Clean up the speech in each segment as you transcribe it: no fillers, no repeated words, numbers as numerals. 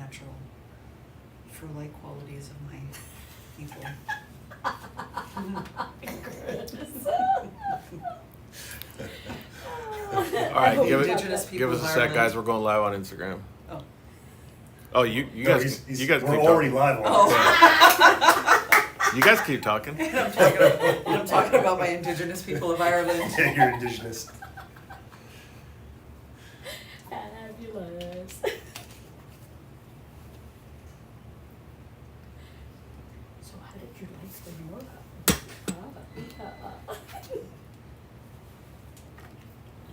natural fur-like qualities of my people. All right, give us a sec, guys. We're going live on Instagram. Oh, you guys keep already live on Oh. You guys keep talking. I'm talking about my indigenous people of Ireland. Yeah, you're indigenous. Fabulous. So how did you like the Norra?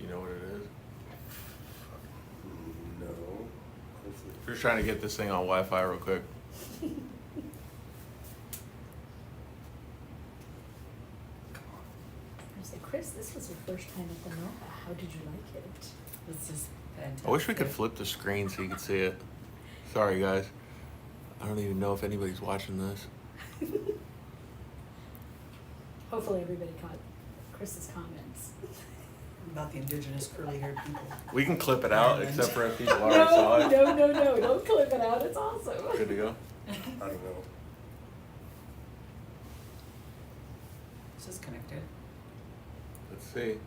You know what it is? No. We're trying to get this thing on Wi-Fi real quick. I said, Chris, this was your first time at the Norra. How did you like it? This is fantastic. I wish we could flip the screen so you could see it. Sorry, guys. I don't even know if anybody's watching this. Hopefully everybody caught Chris's comments. About the indigenous curly-haired people. We can clip it out, Ireland. except for if people already saw it. No, don't clip it out. It's awesome. Good to go. I don't know. This is connected. Let's see.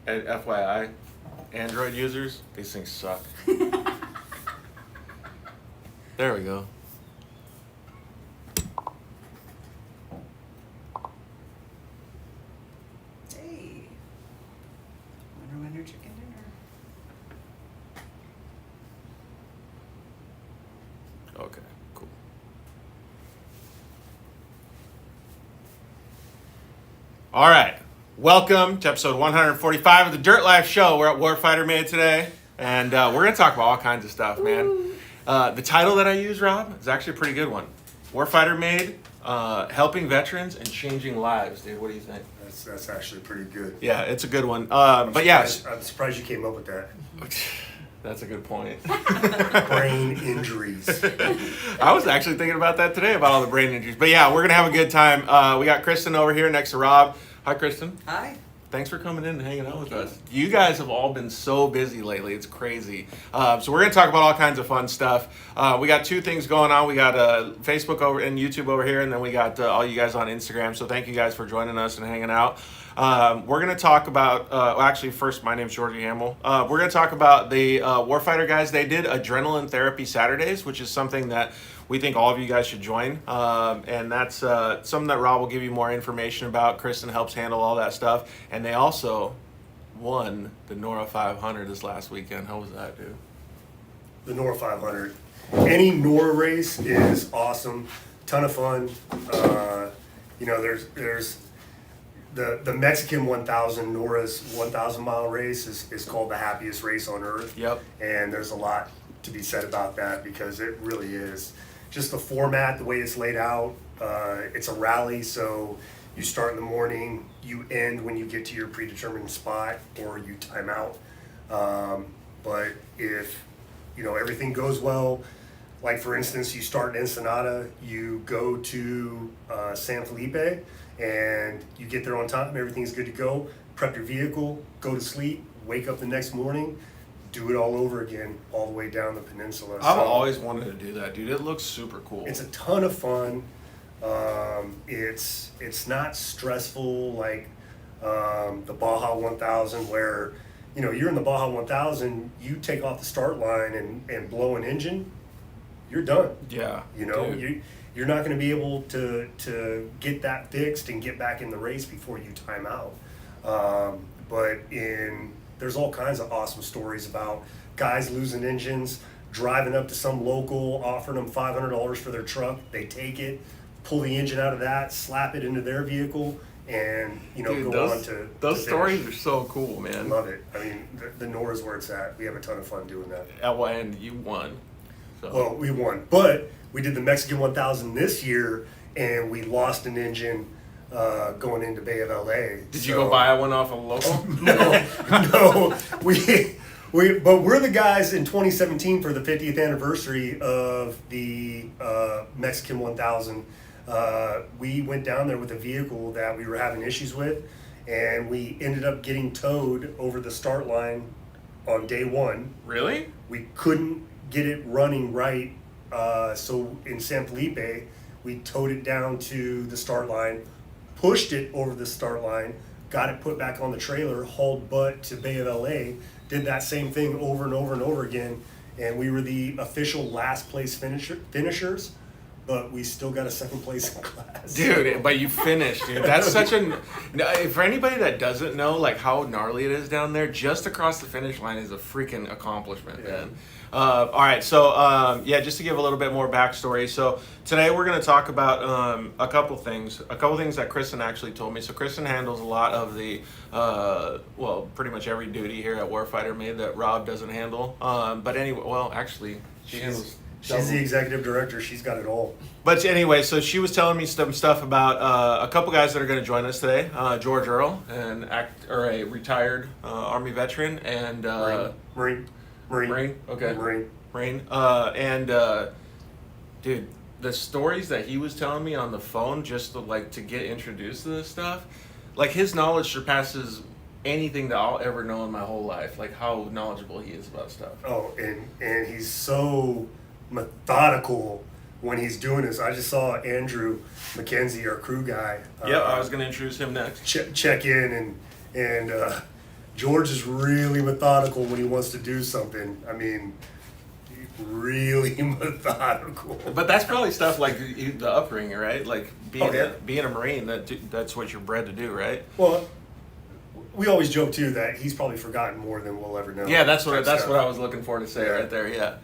And FYI, Android users, these things suck. There we go. Hey. Winner, chicken dinner. Okay, cool. All right. Welcome to episode 145 of the Dirt Life Show. We're at Warfighter Made today, and we're going to talk about all kinds of stuff, man. The title that I use, Rob, is actually a pretty good one. Warfighter Made, helping veterans and changing lives, dude. What do you think? That's actually pretty good. Yeah, it's a good one. But yeah. I'm surprised you came up with that. That's a good point. Brain injuries. I was actually thinking about that today, about all the brain injuries. But yeah, we're going to have a good time. We got Kristen over here next to Rob. Hi, Kristen. Hi. Thanks for coming in and hanging out with us. You guys have all been so busy lately. It's crazy. So we're going to talk about all kinds of fun stuff. We got two things going on. We got Facebook over and YouTube over here, and then we got all you guys on Instagram. So thank you guys for joining us and hanging out. We're going to talk about, actually, first, my name's Georgie Hamill. We're going to talk about the Warfighter guys. They did Adrenaline Therapy Saturdays, which is something that we think all of you guys should join. And that's something that Rob will give you more information about. Kristen helps handle all that stuff. And they also won the Norra 500 this last weekend. How was that, dude? The Norra 500. Any Norra race is awesome. Ton of fun. There's the Mexican 1000, Norra's 1,000 mile race is called the happiest race on earth. Yep. And there's a lot to be said about that because it really is. Just the format, the way it's laid out, it's a rally, so you start in the morning, you end when you get to your predetermined spot, or you time out. But if everything goes well, like for instance, you start in Ensenada, you go to San Felipe, and you get there on time, everything's good to go, prep your vehicle, go to sleep, wake up the next morning, do it all over again, all the way down the peninsula. I've always wanted to do that, dude. It looks super cool. It's a ton of fun. It's not stressful like the Baja 1000, where you're in the Baja 1000, you take off the start line and blow an engine, you're done. Yeah. You're not going to be able to get that fixed and get back in the race before you time out. There's all kinds of awesome stories about guys losing engines, driving up to some local, offering them $500 for their truck. They take it, pull the engine out of that, slap it into their vehicle, and go on to those stories are so cool, man. I love it. I mean, the Norra's where it's at. We have a ton of fun doing that. And you won. So. Well, we won, but we did the Mexican 1000 this year, and we lost an engine going into Bay of LA. Did you go buy one off a local? No. But we're the guys in 2017 for the 50th anniversary of the Mexican 1000. We went down there with a vehicle that we were having issues with, and we ended up getting towed over the start line on day one. Really? We couldn't get it running right, so in San Felipe, we towed it down to the start line, pushed it over the start line, got it put back on the trailer, hauled butt to Bay of LA, did that same thing over and over and over again, and we were the official last place finishers, but we still got a second place in class. Dude, but you finished, dude. That's such a... For anybody that doesn't know, like, how gnarly it is down there, just across the finish line is a freaking accomplishment, Yeah. man. All right, so, just to give a little bit more backstory. So, today we're going to talk about a couple things that Kristen actually told me. So, Kristen handles a lot of the, pretty much every duty here at Warfighter Made that Rob doesn't handle. But anyway, well, actually, she handles... She's the executive director. She's got it all. But anyway, so she was telling me some stuff about a couple guys that are going to join us today. George Earl, a retired Army veteran, and Marine. Okay, Marine. Dude, the stories that he was telling me on the phone, just to get introduced to this stuff, like his knowledge surpasses anything that I'll ever know in my whole life. Like how knowledgeable he is about stuff. Oh, and he's so methodical when he's doing this. I just saw Andrew McKenzie, our crew guy. I was going to introduce him next. Check in, and George is really methodical when he wants to do something. I mean, really methodical. But that's probably stuff like the upbringing, right? Like being a Marine, that's what you're bred to do, right? Well, we always joke too that he's probably forgotten more than we'll ever know. Yeah, that's what I was looking for to say right there. Yeah.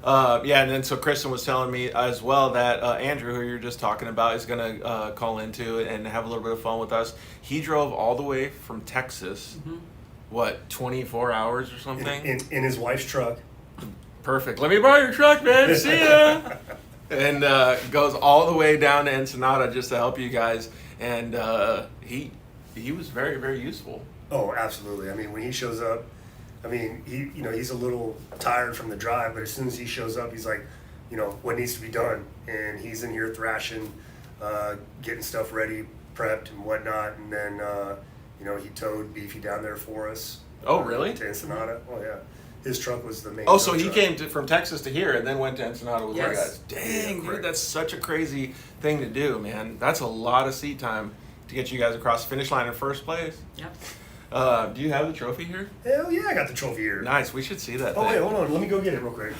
And then so Kristen was telling me as well that Andrew, who you're just talking about, is gonna call into and have a little bit of fun with us. He drove all the way from Texas. Mm-hmm. 24 hours or something? In his wife's truck. Perfect. Let me borrow your truck, man. See ya. And goes all the way down to Ensenada just to help you guys. And he was very, very useful. Oh, absolutely. I mean, when he shows up, I mean, he's a little tired from the drive, but as soon as he shows up, he's like, what needs to be done. And he's in here thrashing, getting stuff ready, prepped and whatnot. And then, he towed Beefy down there for us. Oh, really? To Ensenada. Oh, yeah. His truck was the main. Oh, so he truck. came from Texas to here and then went to Ensenada with our Yes. guys. Dang, Yeah, dude, that's such a crazy thing to do, man. That's a lot of seat time to get you guys across the finish line in first place. Yep. Do you have the trophy here? Hell yeah, I got the trophy here. Nice. We should see that. Oh, thing. wait, hold on. Let me go get it real quick.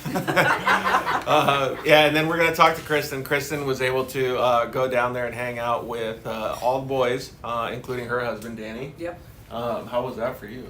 And then we're going to talk to Kristen. Kristen was able to go down there and hang out with all the boys, including her husband, Danny. Yep. How was that for you?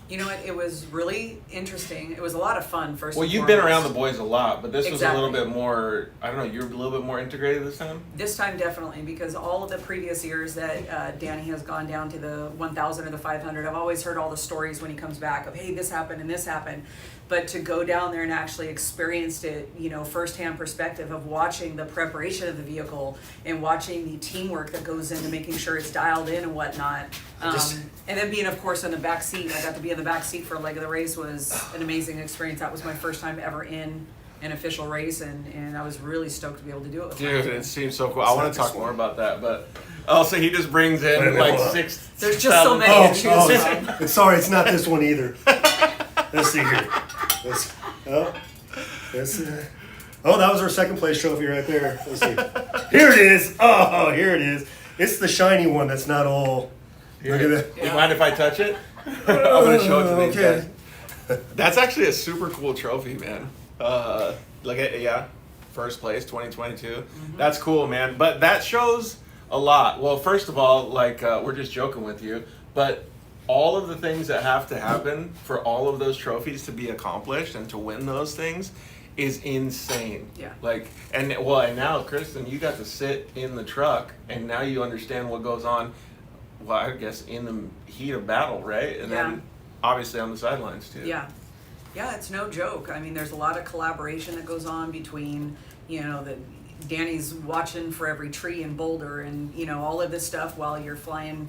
You know what? It was really interesting. It was a lot of fun. First. Well, and you've been around the foremost. boys a lot, but this was a little Exactly. bit more, I don't know, you're a little bit more integrated this time? This time definitely, because all of the previous years that Danny has gone down to the 1,000 or the 500, I've always heard all the stories when he comes back of, hey, this happened and this happened. But to go down there and actually experienced it, firsthand perspective of watching the preparation of the vehicle and watching the teamwork that goes into making sure it's dialed in and whatnot. And then being, of course, in the back seat. I got to be in the back seat for a leg of the race was an amazing experience. That was my first time ever in an official race, and I was really stoked to be able to do it with Dude, my it team. seems so cool. I want to talk more about that, but also he just brings in Wait a minute, like hold on. 6. There's just so many to choose from. Sorry, it's not this one either. Let's see here. That was our second place trophy right there. Let's see. Here it is. Oh, here it is. It's the shiny one that's not all. Look at that. You mind if I touch it? I'm going to show it to these Okay. guys. That's actually a super cool trophy, man. First place, 2022. Mm-hmm. That's cool, man. But that shows a lot. Well, first of all, we're just joking with you, but all of the things that have to happen for all of those trophies to be accomplished and to win those things is insane. Yeah. And now, Kristen, you got to sit in the truck, and now you understand what goes on, well, I guess in the heat of battle, right? And then obviously on the sidelines too. Yeah, it's no joke. I mean, there's a lot of collaboration that goes on between, Danny's watching for every tree and boulder and, all of this stuff while you're flying,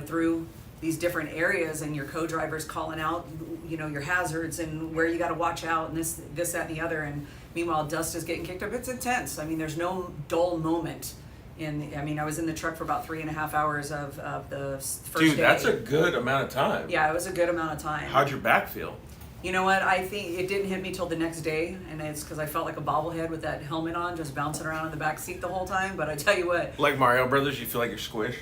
through these different areas, and your co-driver's calling out, your hazards and where you got to watch out and this, that, and the other. And meanwhile, dust is getting kicked up. It's intense. I mean, there's no dull moment. I was in the truck for about 3.5 hours of the first day. Dude, that's a good amount of time. Yeah, it was a good amount of time. How'd your back feel? You know what? I think it didn't hit me till the next day, and it's because I felt like a bobblehead with that helmet on, just bouncing around in the back seat the whole time. But I tell you what, Like Mario Brothers, you feel like you're squished?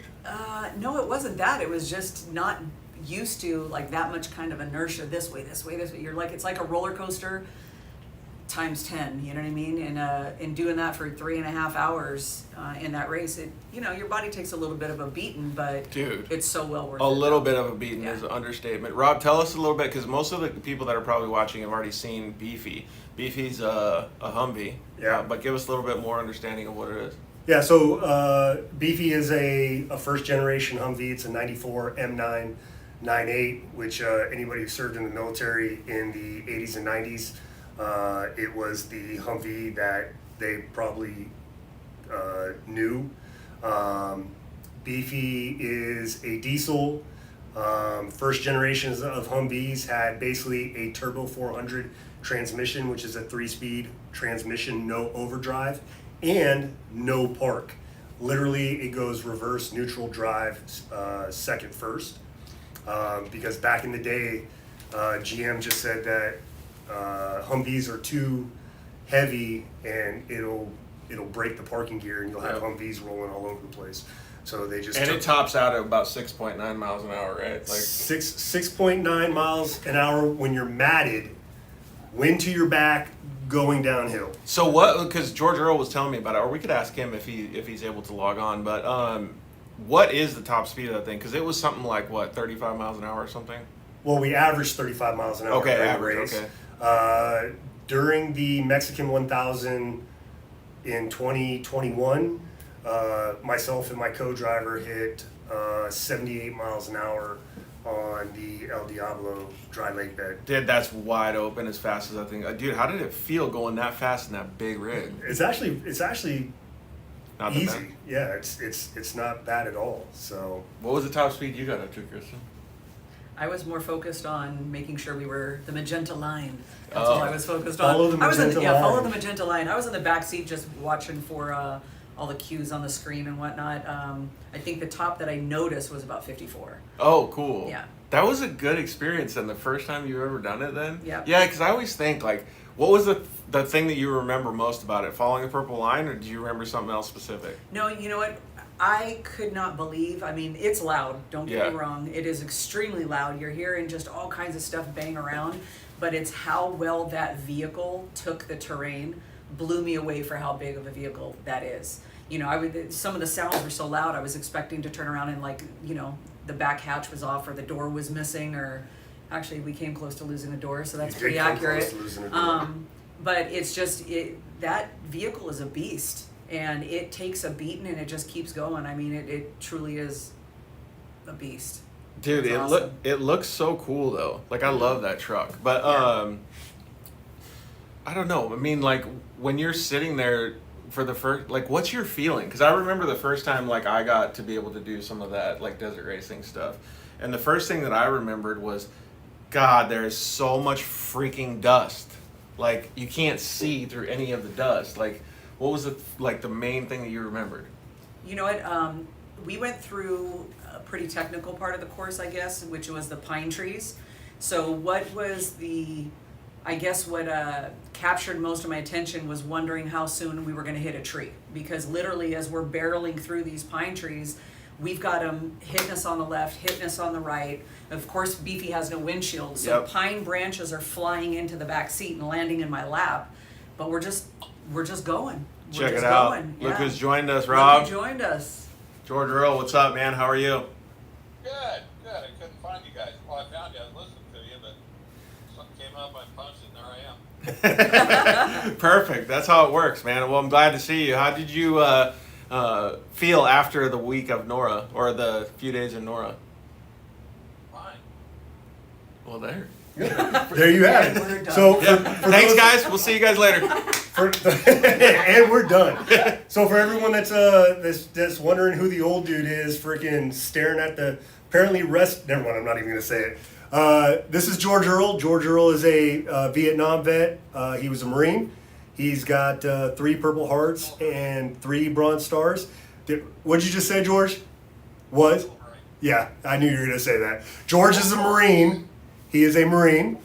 no, it wasn't that. It was just not used to like that much kind of inertia this way. You're like, it's like a roller coaster times 10, you know what I mean? And in doing that for 3.5 hours in that race, it, you know, your body takes a little bit of a beating, but Dude, it's so well worth it. a little bit of a beating Yeah. is an understatement. Rob, tell us a little bit, because most of the people that are probably watching have already seen Beefy. Beefy's a Humvee, Yeah. but give us a little bit more understanding of what it is. Yeah, so Beefy is a first generation Humvee. It's a 94 M9 98, which anybody who served in the military in the 80s and 90s, it was the Humvee that they probably knew. Beefy is a diesel. First generations of Humvees had basically a turbo 400 transmission, which is a 3-speed transmission, no overdrive, and no park. Literally, it goes reverse neutral drive, second first. Because back in the day, GM just said that Humvees are too heavy and it'll break the parking gear and you'll have Yep. Humvees rolling all over the place. So they just And took it tops out at about 6.9 miles an hour, right? Like 6.9 miles an hour when you're matted, wind to your back, going downhill. So what? Because George Earl was telling me about it, or we could ask him if he's able to log on. But what is the top speed of that thing? Because it was something like what, 35 miles an hour or something. Well, we averaged 35 miles an hour Okay, during average, the race. okay. During the Mexican 1000 in 2021, myself and my co-driver hit 78 miles an hour on the El Diablo dry lake bed. Dude, that's wide open as fast as that thing. Dude, how did it feel going that fast in that big rig? It's actually Not that easy. bad. Yeah, it's not bad at all. So What was the top speed you got up to, Kristen? I was more focused on making sure we were the magenta line. That's Oh. all I was focused on. Follow the I was in, magenta yeah, follow line. the magenta line. I was in the back seat just watching for all the cues on the screen and whatnot. I think the top that I noticed was about 54. Oh, cool. Yeah. That was a good experience then, the first time you ever done it then? Yeah. Yeah, because I always think, like, what was the thing that you remember most about it? Following the purple line, or do you remember something else specific? No, you know what? I could not believe. I mean, it's loud. Don't get me Yeah. wrong. It is extremely loud. You're hearing just all kinds of stuff bang around, but it's how well that vehicle took the terrain blew me away for how big of a vehicle that is. You know, some of the sounds were so loud. I was expecting to turn around and, like, you know, the back hatch was off or the door was missing, or actually we came close to losing the door, so that's You did pretty come close accurate. to losing a door. But it's just that vehicle is a beast, and it takes a beating and it just keeps going. I mean, it truly is a beast. Dude, It's it awesome. it looks so cool though. Like I love that truck. But Yeah. I don't know. I mean, like when you're sitting there for the first, like, what's your feeling? Because I remember the first time, like, I got to be able to do some of that, like, desert racing stuff, and the first thing that I remembered was, God, there is so much freaking dust. Like you can't see through any of the dust. Like, what was the main thing that you remembered? You know what? We went through a pretty technical part of the course, I guess, which was the pine trees. So what was what captured most of my attention was wondering how soon we were going to hit a tree. Because literally as we're barreling through these pine trees, we've got them hitting us on the left, hitting us on the right. Of course, Beefy has no windshield, so Yep. pine branches are flying into the back seat and landing in my lap. But we're just going. We're Check just it out. going. Look Yeah. who's joined us, Look Rob. who joined us. George Earl, what's up, man? How are you? Good. I couldn't find you guys. Well, I found you. I was listening to you, but something came up. I punched it, and there I am. Perfect. That's how it works, man. Well, I'm glad to see you. How did you feel after the week of Norra, or the few days in Norra? Fine. Well, there. There you have We're it. done. So Yeah. for Thanks, those- guys. We'll see you guys later. and we're done. So for everyone that's wondering who the old dude is, freaking staring at the apparently never mind, I'm not even gonna say it. This is George Earl. George Earl is a Vietnam vet. He was a Marine. He's got 3 Purple Hearts and 3 Bronze Stars. What'd you just say, George? Was? Yeah, I knew you were gonna say that. George is a Marine. He is a Marine.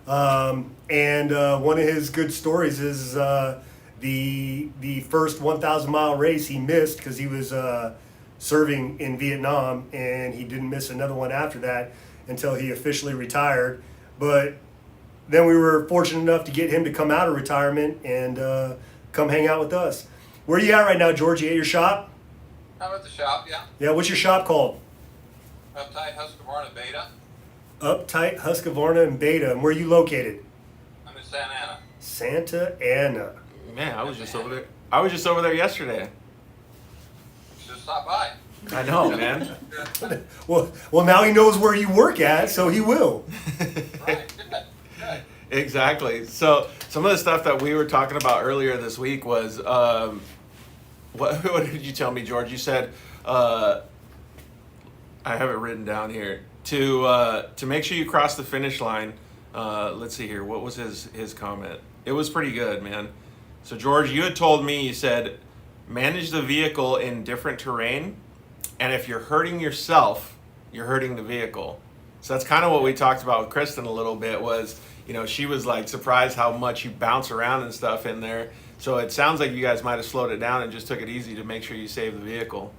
And one of his good stories is the first 1,000 mile race he missed because he was serving in Vietnam, and he didn't miss another one after that until he officially retired. But then we were fortunate enough to get him to come out of retirement and come hang out with us. Where are you at right now, George? You at your shop? I'm at the shop, yeah. Yeah, what's your shop called? Uptight Husqvarna Beta. Uptight Husqvarna and Beta. And where are you located? I'm in Santa Ana. Santa Ana. Man, I was just over there. I was just over there yesterday. You should stop by. I know, man. Well, now he knows where you work at, so he will. Right, good. Exactly. So some of the stuff that we were talking about earlier this week was, what did you tell me, George? You said, I have it written down here, to make sure you cross the finish line. Let's see here. What was his comment? It was pretty good, man. So George, you had told me, you said, manage the vehicle in different terrain, and if you're hurting yourself, you're hurting the vehicle. So that's kind of what we talked about with Kristen a little bit, was, you know, she was like surprised how much you bounce around and stuff in there. So it sounds like you guys might have slowed it down and just took it easy to make sure you save the vehicle.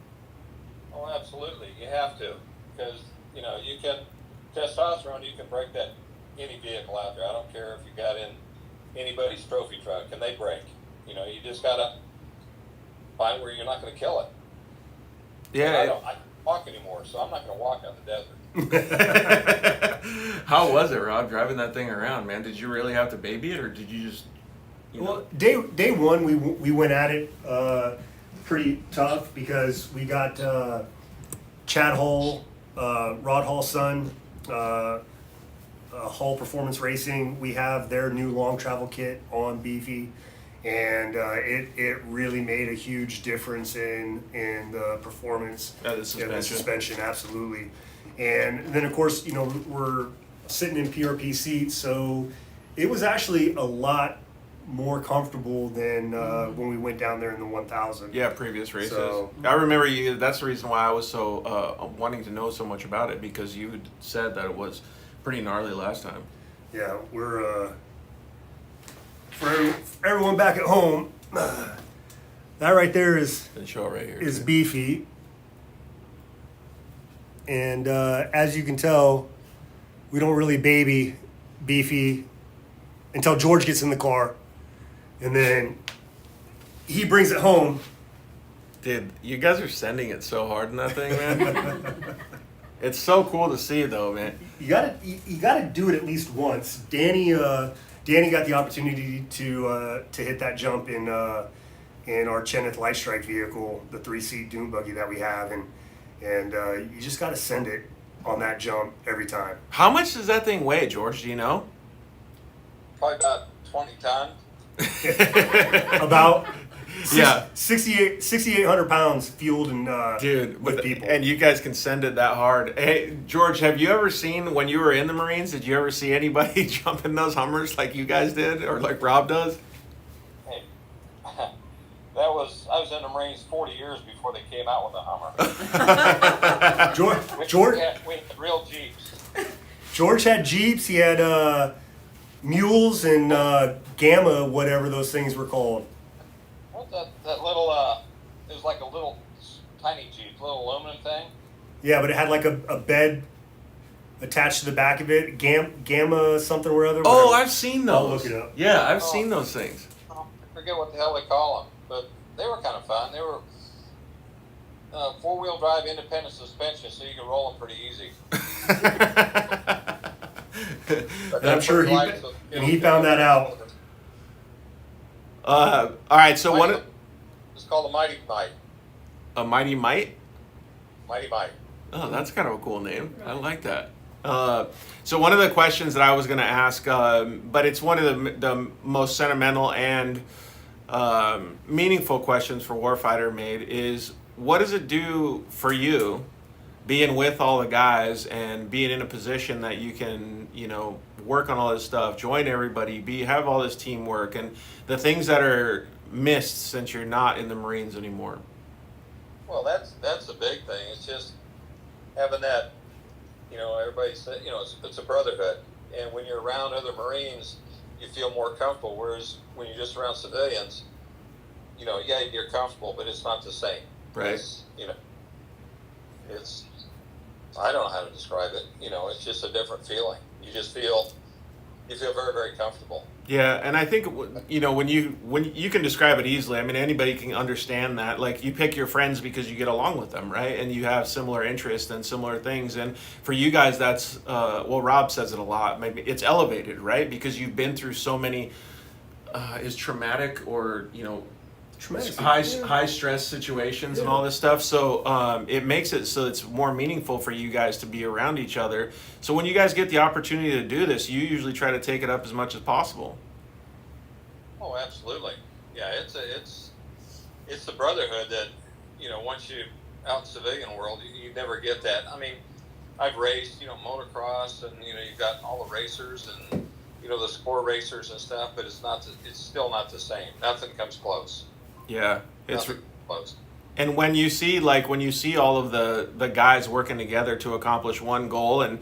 Oh, absolutely. You have to, because you know you can testosterone. You can break that any vehicle out there. I don't care if you got in anybody's trophy truck, and they break. You know, you just gotta find where you're not going to kill it. Yeah. I can't walk anymore, so I'm not going to walk out the desert. How was it, Rob, driving that thing around, man? Did you really have to baby it, or did you just, you know? Well, day one, we went at it pretty tough because we got Chad Hull, Rod Hall's son, Hull Performance Racing. We have their new long travel kit on Beefy, and it really made a huge difference in the performance. The suspension. The suspension, absolutely. And then of course, you know, we're sitting in PRP seats, so it was actually a lot more comfortable than when we went down there in the 1000. Yeah, previous races. So- I remember you. That's the reason why I was so wanting to know so much about it, because you had said that it was pretty gnarly last time. Yeah, we're for everyone back at home. That right there is The show right here. is Beefy, and as you can tell, we don't really baby Beefy until George gets in the car, and then he brings it home. Dude, you guys are sending it so hard in that thing, man. It's so cool to see, though, man. You gotta do it at least once. Danny got the opportunity to hit that jump in our Cheneth Light Strike vehicle, the 3-seat dune buggy that we have, and you just gotta send it on that jump every time. How much does that thing weigh, George? Do you know? Probably about 20 tons. About Yeah. 6,800 pounds fueled and Dude, with people. And you guys can send it that hard. Hey, George, have you ever seen, when you were in the Marines, did you ever see anybody jump in those Hummers like you guys did, or like Rob does? Hey, I was in the Marines 40 years before they came out with a Hummer. George We had real Jeeps. George had Jeeps. He had mules and Gamma, whatever those things were called. What's that little, it was like a little tiny Jeep, little aluminum thing. Yeah, but it had like a bed attached to the back of it. Gamma something or other. Oh, whatever. I've seen those. I'll look it up. Yeah, I've seen those things. I forget what the hell they call them, but they were kind of fun. They were four-wheel drive independent suspension, so you could roll them pretty easy. But And I'm sure he found that out. All right, so what? It's called a Mighty Might. A Mighty Might? Mighty Might. Oh, that's kind of a cool name. I like that. So one of the questions that I was going to ask, but it's one of the most sentimental and meaningful questions for Warfighter made, is what does it do for you being with all the guys and being in a position that you can, you know, work on all this stuff, join everybody, have all this teamwork, and the things that are missed since you're not in the Marines anymore? Well, that's the big thing. It's just having that, you know, everybody said, you know, it's a brotherhood. And when you're around other Marines, you feel more comfortable. Whereas when you're just around civilians, you know, yeah, you're comfortable, but it's not the same. Right. It's, you know, I don't know how to describe it. You know, it's just a different feeling. You feel very, very comfortable. Yeah, and I think you know when you can describe it easily. I mean, anybody can understand that. Like you pick your friends because you get along with them, right? And you have similar interests and similar things. And for you guys, that's well, Rob says it a lot. Maybe it's elevated, right? Because you've been through so many is traumatic or Traumatic. high stress situations and all this stuff. So it makes it so it's more meaningful for you guys to be around each other. So when you guys get the opportunity to do this, you usually try to take it up as much as possible. Oh, absolutely. Yeah, it's the brotherhood that, you know, once you out in the civilian world, you never get that. I mean, I've raced, you know, motocross, and you know, you've got all the racers and you know the sport racers and stuff, but it's still not the same. Nothing comes close. Yeah, it's Nothing close. and when you see all of the guys working together to accomplish one goal, and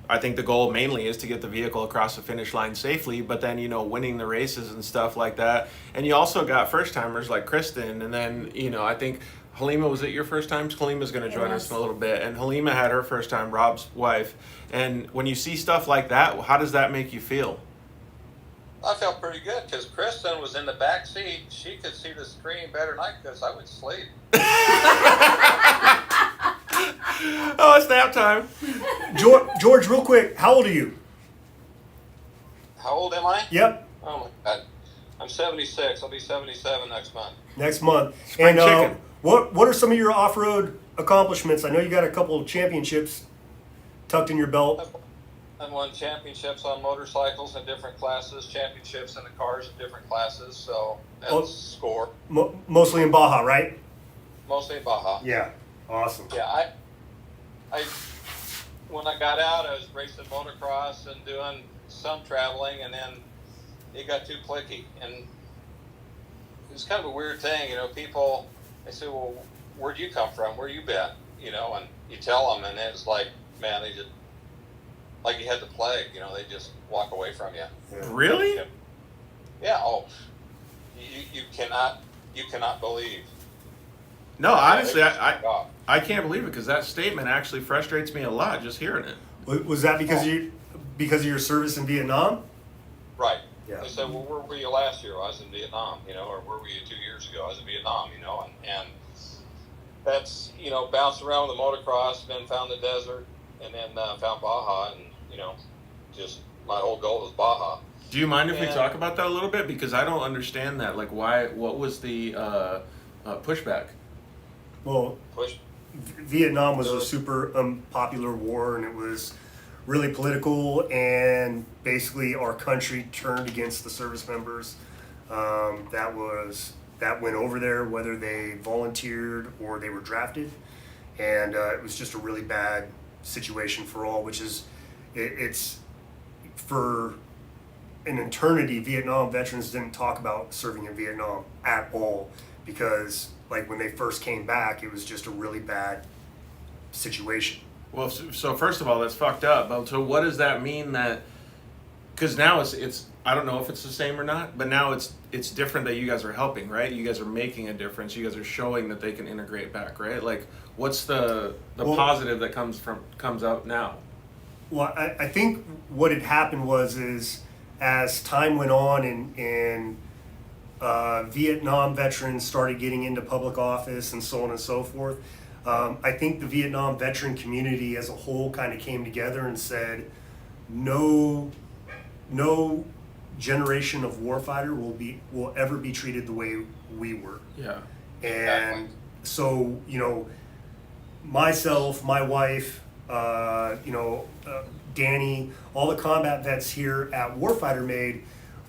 I think the goal mainly is to get the vehicle across the finish line safely, but then, you know, winning the races and stuff like that. And you also got first timers like Kristen, and then, you know, I think Halima, was it your first time? Halima's going to join us in a little bit, and Halima had her first time, Rob's wife. And when you see stuff like that, how does that make you feel? I felt pretty good because Kristen was in the back seat. She could see the screen better than I could, so I would sleep. Oh, it's nap time. George, real quick, how old are you? How old am I? Yep, Oh my God, I'm 76. I'll be 77 next month. next month. Spring And chicken. what are some of your off-road accomplishments? I know you got a couple of championships tucked in your belt. I've won championships on motorcycles in different classes, championships in the cars in different classes. So that's score. Mostly in Baja, right? Mostly in Baja. Yeah, awesome. Yeah, I when I got out, I was racing motocross and doing some traveling, and then it got too cliquey, and it was kind of a weird thing. You know, people they say, "Well, where'd you come from? Where you been?" You know, and you tell them, and it's like, man, they just like you had the plague. You know, they just walk away from you. Yeah. Really? Yeah. Oh, you cannot believe. No, honestly, Oh. I can't believe it, because that statement actually frustrates me a lot just hearing it. Was that because of your service in Vietnam? Right. Yeah. They said, well, where were you last year? I was in Vietnam, you know, or where were you 2 years ago? I was in Vietnam, you know, and that's, you know, bounced around with the motocross, then found the desert, and then found Baja, and, you know, just my whole goal was Baja. Do you mind if we And- talk about that a little bit? Because I don't understand that. Like, what was the pushback? Well, Push. Vietnam was a super unpopular war, and it was really political, and basically our country turned against the service members that went over there, whether they volunteered or they were drafted, and it was just a really bad situation for all, which is it's for an eternity. Vietnam veterans didn't talk about serving in Vietnam at all, because like when they first came back, it was just a really bad situation. Well, so first of all, that's fucked up. But so what does that mean that? Because now it's I don't know if it's the same or not, but now it's different that you guys are helping, right? You guys are making a difference. You guys are showing that they can integrate back, right? Like, what's the positive that comes out now? Well, I think what had happened is as time went on and Vietnam veterans started getting into public office and so on and so forth, I think the Vietnam veteran community as a whole kind of came together and said, no generation of warfighter will ever be treated the way we were. Yeah. And so, you know, myself, my wife, Danny, all the combat vets here at Warfighter Made,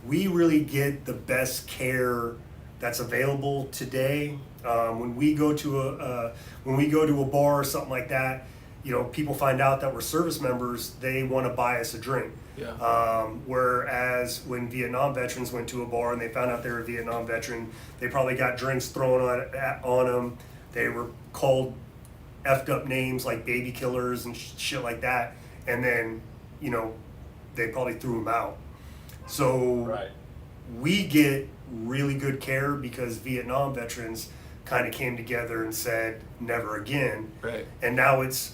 we really get the best care that's available today. When we go to a bar or something like that, you know, people find out that we're service members, they want to buy us a drink. Yeah. Whereas when Vietnam veterans went to a bar and they found out they were a Vietnam veteran, they probably got drinks thrown on them. They were called effed up names like baby killers and shit like that. And then, you know, they probably threw him out. So Right. we get really good care because Vietnam veterans kind of came together and said never again. Right. And now it's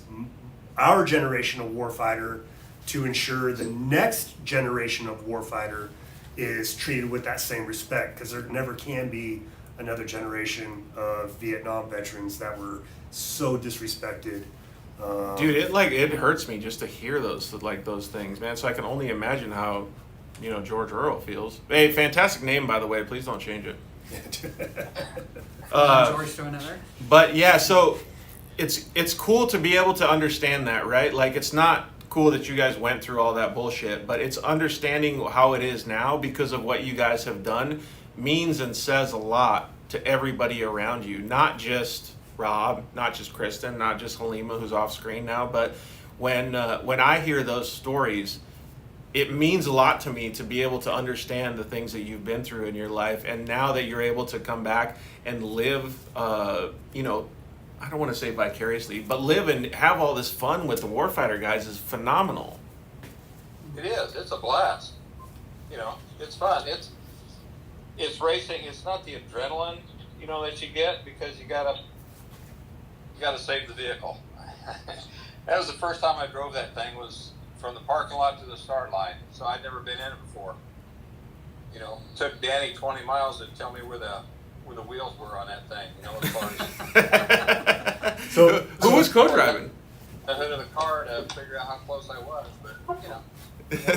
our generation of warfighter to ensure the next generation of warfighter is treated with that same respect, because there never can be another generation of Vietnam veterans that were so disrespected. Dude, it hurts me just to hear those things, man. So I can only imagine how, George Earl feels. Hey, fantastic name, by the way. Please don't change it. George to another. But yeah, so it's cool to be able to understand that, right? Like, it's not cool that you guys went through all that bullshit, but it's understanding how it is now because of what you guys have done means and says a lot to everybody around you, not just Rob, not just Kristen, not just Halima, who's off screen now, but when I hear those stories, it means a lot to me to be able to understand the things that you've been through in your life, and now that you're able to come back and live, I don't want to say vicariously, but live and have all this fun with the Warfighter guys is phenomenal. It is. It's a blast. It's fun. It's racing. It's not the adrenaline, that you get because you gotta save the vehicle. That was the first time I drove that thing, was from the parking lot to the start line. So I'd never been in it before. It took Danny 20 miles to tell me where the wheels were on that thing. As far as So Who was co-driving? the hood of the car to figure out how close I was, but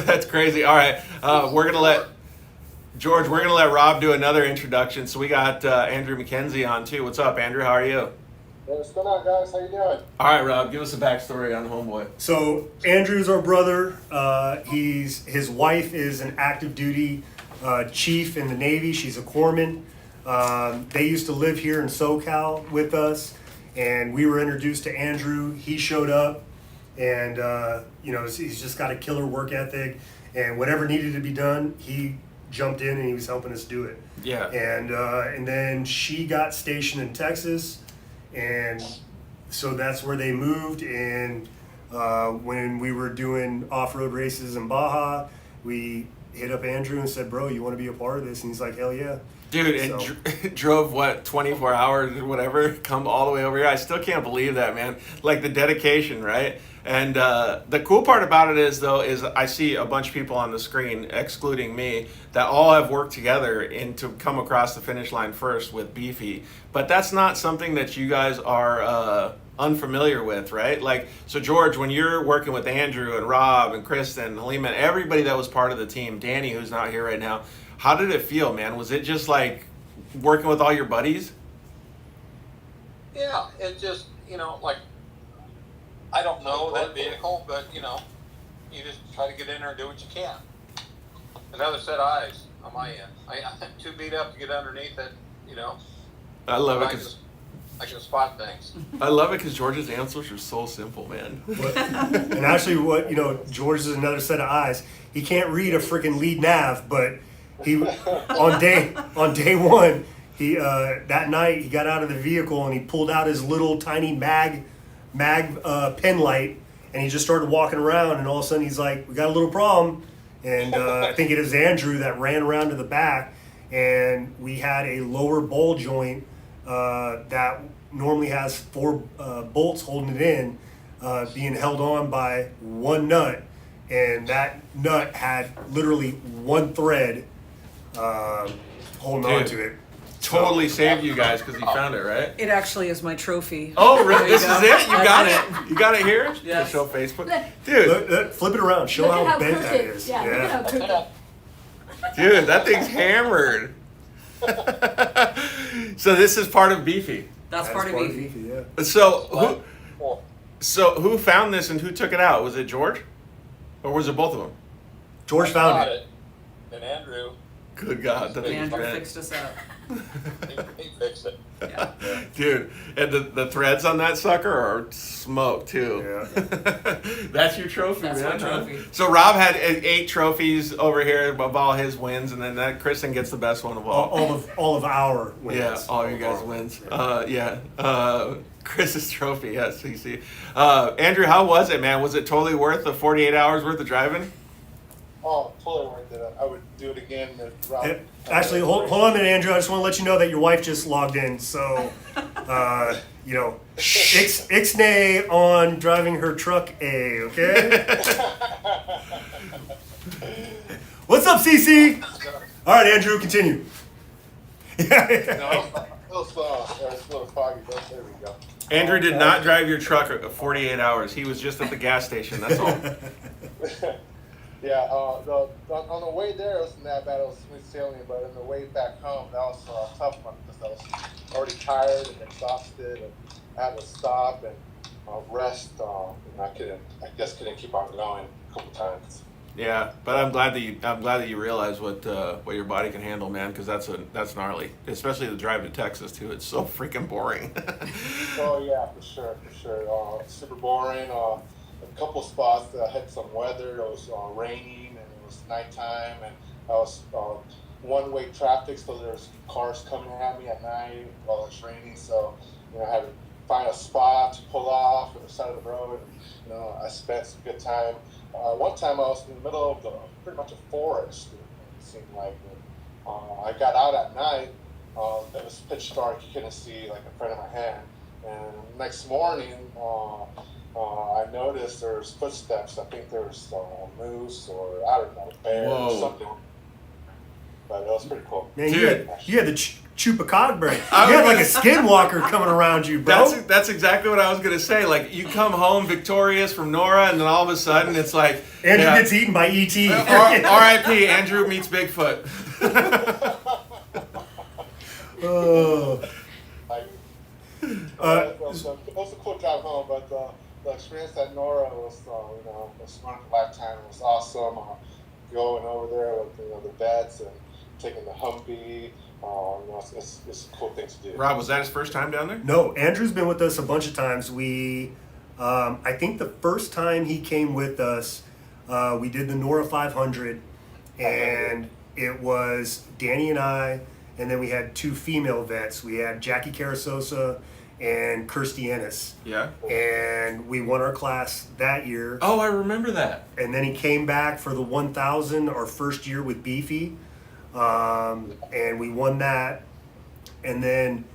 That's crazy. All right, we're gonna let Rob do another introduction. So we got Andrew McKenzie on too. What's up, Andrew? How are you? What's going on, guys? How you doing? All right, Rob, give us a backstory on Homeboy. So Andrew's our brother. His wife is an active duty chief in the Navy. She's a corpsman. They used to live here in SoCal with us, and we were introduced to Andrew. He showed up, and he's just got a killer work ethic, and whatever needed to be done, he jumped in and he was helping us do it. Yeah. And then she got stationed in Texas, and so that's where they moved. And when we were doing off-road races in Baja, we hit up Andrew and said, "Bro, you want to be a part of this?" And he's like, "Hell yeah." Dude, it drove 24 hours or whatever, come all the way over here. I still can't believe that, man. Like the dedication, right? And the cool part about it is I see a bunch of people on the screen, excluding me, that all have worked together to come across the finish line first with Beefy. But that's not something that you guys are unfamiliar with, right? Like, so George, when you're working with Andrew and Rob and Kristen and Halima, everybody that was part of the team, Danny, who's not here right now, how did it feel, man? Was it just like working with all your buddies? yeah, it just I don't know that vehicle, but you just try to get in there and do what you can. Another set of eyes on my end. I'm too beat up to get underneath it. I love it I because I can spot things. George's answers are so simple, man. And actually, George is another set of eyes. He can't read a freaking lead nav, but he on day one, he that night he got out of the vehicle and he pulled out his little tiny mag pen light, and he just started walking around, and all of a sudden he's like, "We got a little problem." And I think it is Andrew that ran around to the back, and we had a lower ball joint that normally has 4 bolts holding it in, being held on by one nut, and that nut had literally one thread holding on to it. Totally saved you guys because he found it, right? It actually is my trophy. Oh, really? There This go. is it? You got That's it? You got it here? Yes. To show Facebook? Look. Dude, Look, flip it around. Show Look at how how bent crooked. that is. Yeah, look at how That's crooked. it. dude, that thing's hammered. So this is part of Beefy. That's part of Beefy. Yeah. So who found this and who took it out? Was it George? Or was it both of them? George I found got it. And Andrew, Good God. That thing's Andrew bent. fixed us up. he fixed it. Yeah. Dude, and the threads on that sucker are smoked too. Yeah. That's your trophy, That's man. my trophy. So Rob had 8 trophies over here of all his wins, and then that Kristen gets the best one of all. All of our wins. Yeah, all you guys wins. Chris's trophy, yes, CC. Andrew, how was it, man? Was it totally worth the 48 hours worth of driving? Oh, totally worth it. I would do it again. Actually, hold on a minute, Andrew. I just want to let you know that your wife just logged in. So, ixnay on driving her truck A, okay? What's up, CC? All right, Andrew, continue. No, it's a little foggy, but there we go. Andrew did not drive your truck 48 hours. He was just at the gas station. That's all. Yeah, on the way there, it wasn't that bad. It was smooth sailing, but on the way back home, that was a tough one because I was already tired and exhausted, and I had to stop and rest. And I guess couldn't keep on going a couple times. Yeah, but I'm glad that you realize what your body can handle, man. Because that's gnarly, especially the drive to Texas too. It's so freaking boring. Oh yeah, for sure. Super boring. A couple spots that had some weather. It was raining and it was nighttime, and I was one-way traffic, so there's cars coming at me at night while it's raining. So I had to find a spot to pull off on the side of the road. And, I spent some good time. One time I was in the middle of pretty much a forest. It seemed like I got out at night. It was pitch dark. You couldn't see like in front of my hand. And next morning, I noticed there was footsteps. I think there was a moose or I don't know, bear or something. But it was pretty cool. Man, Dude. you had the chupacabra. You had like a skinwalker coming around you, bro. That's exactly what I was gonna say. Like you come home victorious from Norra, and then all of a sudden it's like Andrew gets eaten by ET. R.I.P. Andrew meets Bigfoot. Oh. It was a cool drive home, but the experience at Norra was, was one of a lifetime. It was awesome. Going over there with the vets and taking the Humvee. It's a cool thing to do. Rob, was that his first time down there? No, Andrew's been with us a bunch of times. I think the first time he came with us, we did the Norra 500, and it was Danny and I, and then we had two female vets. We had Jackie Carasosa and Kirstie Ennis. Yeah. And we won our class that year. Oh, I remember that. And then he came back for the 1000, our first year with Beefy. And we won that. And then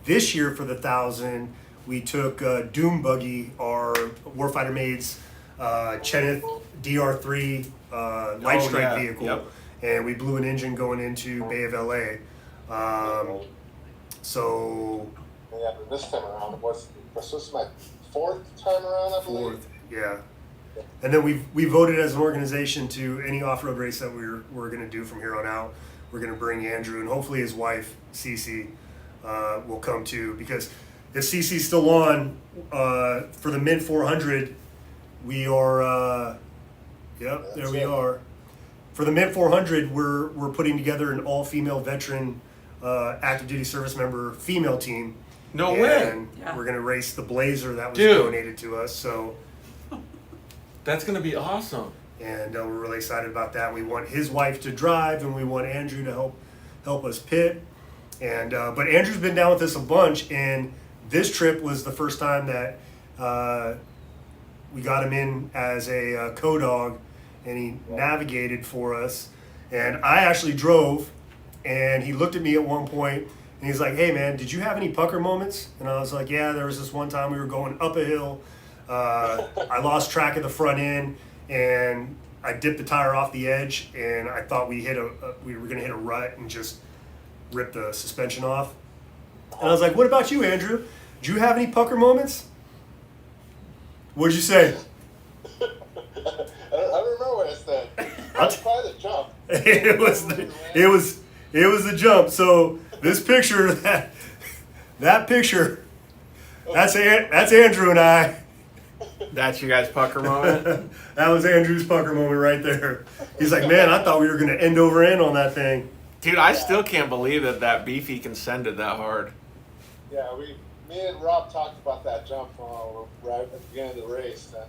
this year for the 1000, we took Doom Buggy, our Warfighter Maid's Cheneth DR3 light strike vehicle. Yep. And we blew an engine going into Bay of LA. So Yeah, but this time around, this was my fourth time around, I believe. fourth, yeah. And then we voted as an organization to any off-road race that we're going to do from here on out. We're going to bring Andrew, and hopefully his wife, Cece, will come too. Because if Cece's still on, for the mid 400, we are, there we are. For the mid 400, we're putting together an all-female veteran active duty service member female team. No way. And Yeah. we're going to race the Blazer that was Dude. donated to us. So. That's gonna be awesome. And we're really excited about that. We want his wife to drive, and we want Andrew to help us pit. And but Andrew's been down with us a bunch, and this trip was the first time that we got him in as a co-dog, and he navigated for us. And I actually drove, and he looked at me at one point, and he's like, "Hey man, did you have any pucker moments?" And I was like, "Yeah, there was this one time we were going up a hill. I lost track of the front end, and I dipped the tire off the edge, and I thought we were gonna hit a rut and just rip the suspension off." And I was like, "What about you, Andrew? Did you have any pucker moments?" What'd you say? I don't remember what I said. That's probably the jump. It was the jump. So this picture, that picture, that's Andrew and I. That's your guys' pucker moment. That was Andrew's pucker moment right there. He's like, "Man, I thought we were gonna end over end on that thing." Dude, I still can't believe that Beefy can send it that hard. Yeah, me and Rob talked about that jump right at the beginning of the race. And,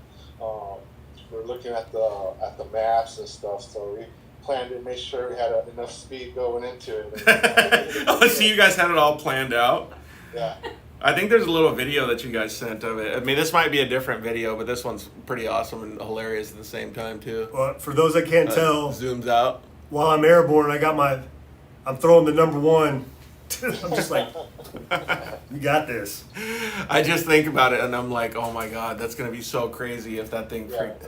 we're looking at the maps and stuff, so we planned to make sure we had enough speed going into it. Oh, so you guys had it all planned out? Yeah. I think there's a little video that you guys sent of it. I mean, this might be a different video, but this one's pretty awesome and hilarious at the same time too. Well, for those that can't tell, Zooms out. while I'm airborne, I'm throwing the number one. I'm just like, you got this. I just think about it and I'm like, oh my god, that's gonna be so crazy if that thing Yeah, freaked.